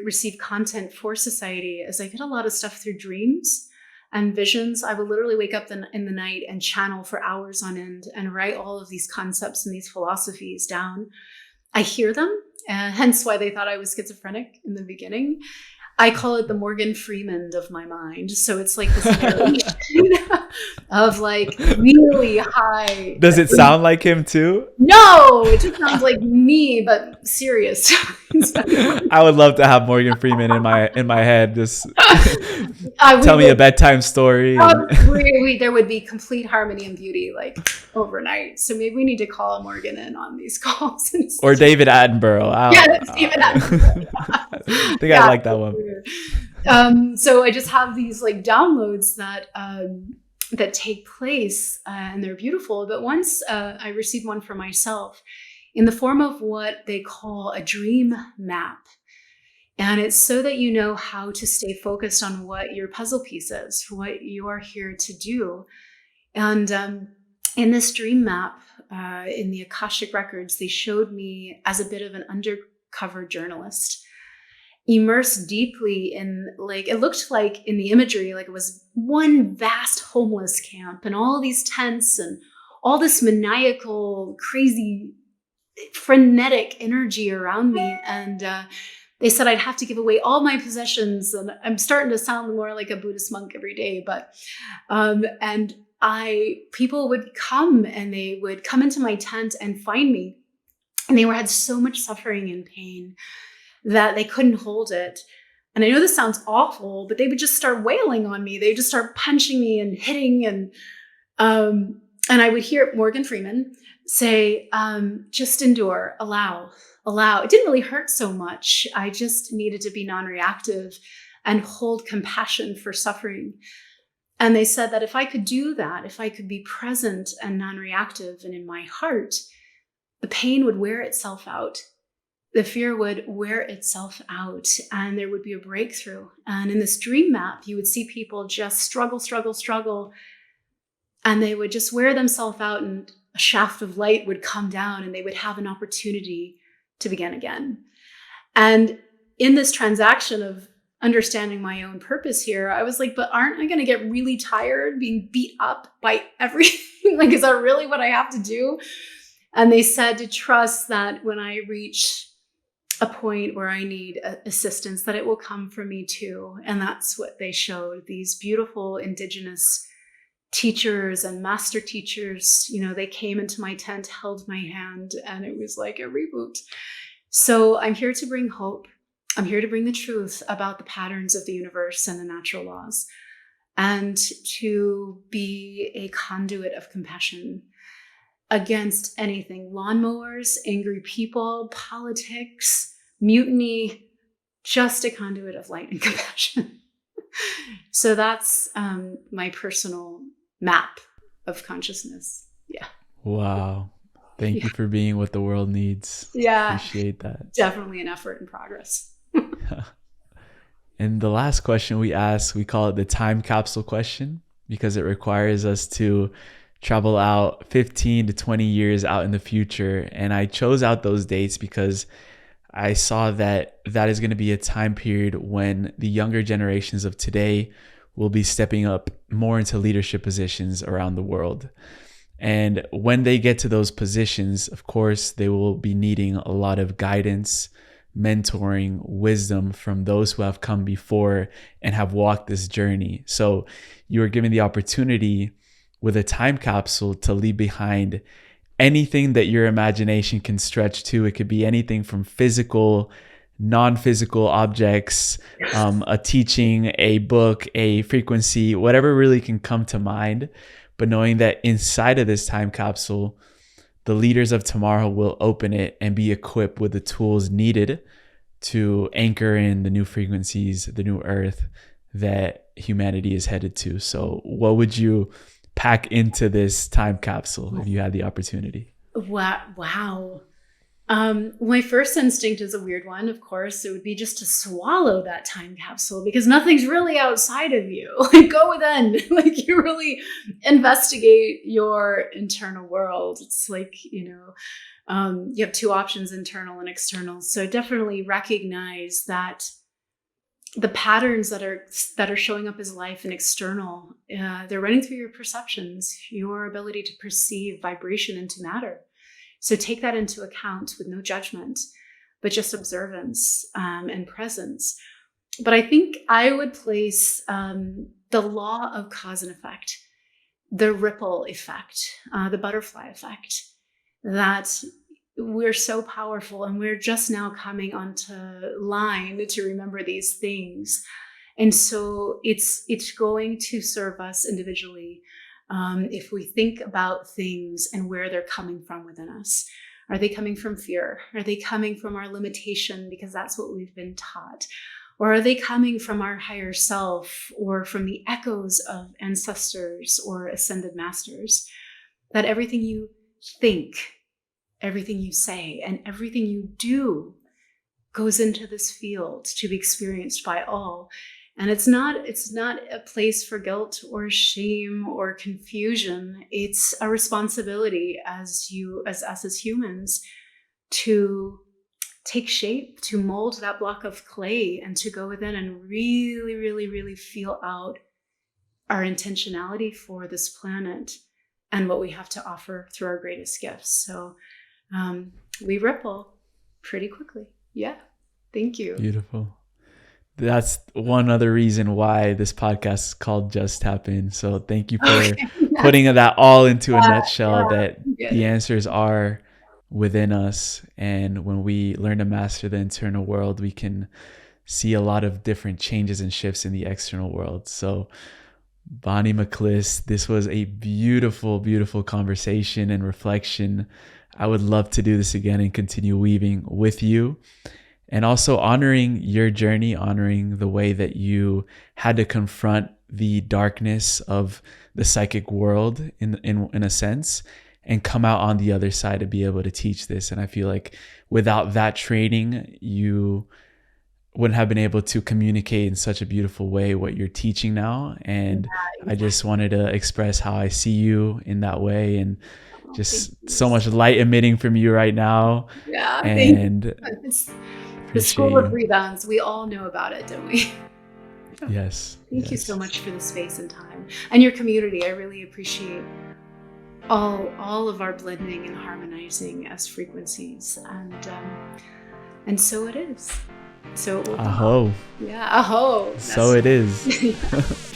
receive content for society is I get a lot of stuff through dreams and visions. I will literally wake up in the night and channel for hours on end and write all of these concepts and these philosophies down. I hear them, hence why they thought I was schizophrenic in the beginning. I call it the Morgan Freeman of my mind. So it's like this of like really high. Does it sound like him too? No, it just sounds like me, but serious. I would love to have Morgan Freeman in my head. Just tell me a bedtime story. There would be complete harmony and beauty like overnight. So maybe we need to call Morgan in on these calls. Or David Attenborough. David Attenborough. I think I like that one. So I just have these like downloads that take place and they're beautiful. But once I received one for myself in the form of what they call a dream map. And it's so that you know how to stay focused on what your puzzle piece is, what you are here to do. And in this dream map, in the Akashic Records, they showed me as a bit of an undercover journalist, immersed deeply in, like, it looked like in the imagery, like it was one vast homeless camp and all these tents and all this maniacal, crazy, frenetic energy around me. And they said I'd have to give away all my possessions. And I'm starting to sound more like a Buddhist monk every day, but, people would come and they would come into my tent and find me. And they had so much suffering and pain that they couldn't hold it. And I know this sounds awful, but they would just start wailing on me. They would just start punching me and hitting. And I would hear Morgan Freeman say, just endure, allow. It didn't really hurt so much. I just needed to be non-reactive and hold compassion for suffering. And they said that if I could do that, if I could be present and non-reactive and in my heart, the pain would wear itself out. The fear would wear itself out, and there would be a breakthrough. And in this dream map, you would see people just struggle, and they would just wear themselves out, and a shaft of light would come down, and they would have an opportunity to begin again. And in this transaction of understanding my own purpose here, I was like, but aren't I going to get really tired being beat up by everything? Like, is that really what I have to do? And they said to trust that when I reach a point where I need assistance, that it will come from me too. And that's what they showed. These beautiful Indigenous teachers and master teachers, they came into my tent, held my hand, and it was like a reboot. So I'm here to bring hope. I'm here to bring the truth about the patterns of the universe and the natural laws, and to be a conduit of compassion against anything: lawnmowers, angry people, politics, mutiny, just a conduit of light and compassion. So that's my personal map of consciousness. Yeah. Wow. Thank you for being what the world needs. Yeah. Appreciate that. Definitely an effort in progress. And the last question we ask, we call it the time capsule question, because it requires us to travel out 15 to 20 years out in the future. And I chose out those dates because I saw that is going to be a time period when the younger generations of today will be stepping up more into leadership positions around the world. And when they get to those positions, of course, they will be needing a lot of guidance, mentoring, wisdom from those who have come before and have walked this journey. So you are given the opportunity with a time capsule to leave behind anything that your imagination can stretch to. It could be anything from physical, non-physical objects, a teaching, a book, a frequency, whatever really can come to mind. But knowing that inside of this time capsule, the leaders of tomorrow will open it and be equipped with the tools needed to anchor in the new frequencies, the new earth that humanity is headed to. So what would you pack into this time capsule if you had the opportunity? Wow. My first instinct is a weird one, of course. It would be just to swallow that time capsule, because nothing's really outside of you. Like, go within. Like, you really investigate your internal world. It's like, you have two options, internal and external. So definitely recognize that the patterns that are showing up as life and external, they're running through your perceptions, your ability to perceive vibration into matter. So take that into account with no judgment, but just observance and presence. But I think I would place the law of cause and effect, the ripple effect, the butterfly effect, that we're so powerful and we're just now coming onto line to remember these things. And so it's going to serve us individually. If we think about things and where they're coming from within us. Are they coming from fear? Are they coming from our limitation because that's what we've been taught? Or are they coming from our higher self, or from the echoes of ancestors or ascended masters? That everything you think, everything you say, and everything you do goes into this field to be experienced by all. And it's not a place for guilt or shame or confusion. It's a responsibility as us as humans to take shape, to mold that block of clay, and to go within and really, really, really feel out our intentionality for this planet and what we have to offer through our greatest gifts. So we ripple pretty quickly. Yeah. Thank you. Beautiful. That's one other reason why this podcast is called Just Tap In. So thank you for putting that all into a nutshell, that the answers are within us. And when we learn to master the internal world, we can see a lot of different changes and shifts in the external world. So Bonni McCliss, this was a beautiful, beautiful conversation and reflection. I would love to do this again and continue weaving with you. And also honoring your journey, honoring the way that you had to confront the darkness of the psychic world in a sense, and come out on the other side to be able to teach this. And I feel like without that training, you wouldn't have been able to communicate in such a beautiful way what you're teaching now. And I just wanted to express how I see you in that way, and just so much light emitting from you right now. Yeah, and the school of rebounds, we all know about it, don't we? Yes. Thank you so much for the space and time and your community. I really appreciate all of our blending and harmonizing as frequencies, and so it is. So aho. Yeah, aho. So it is.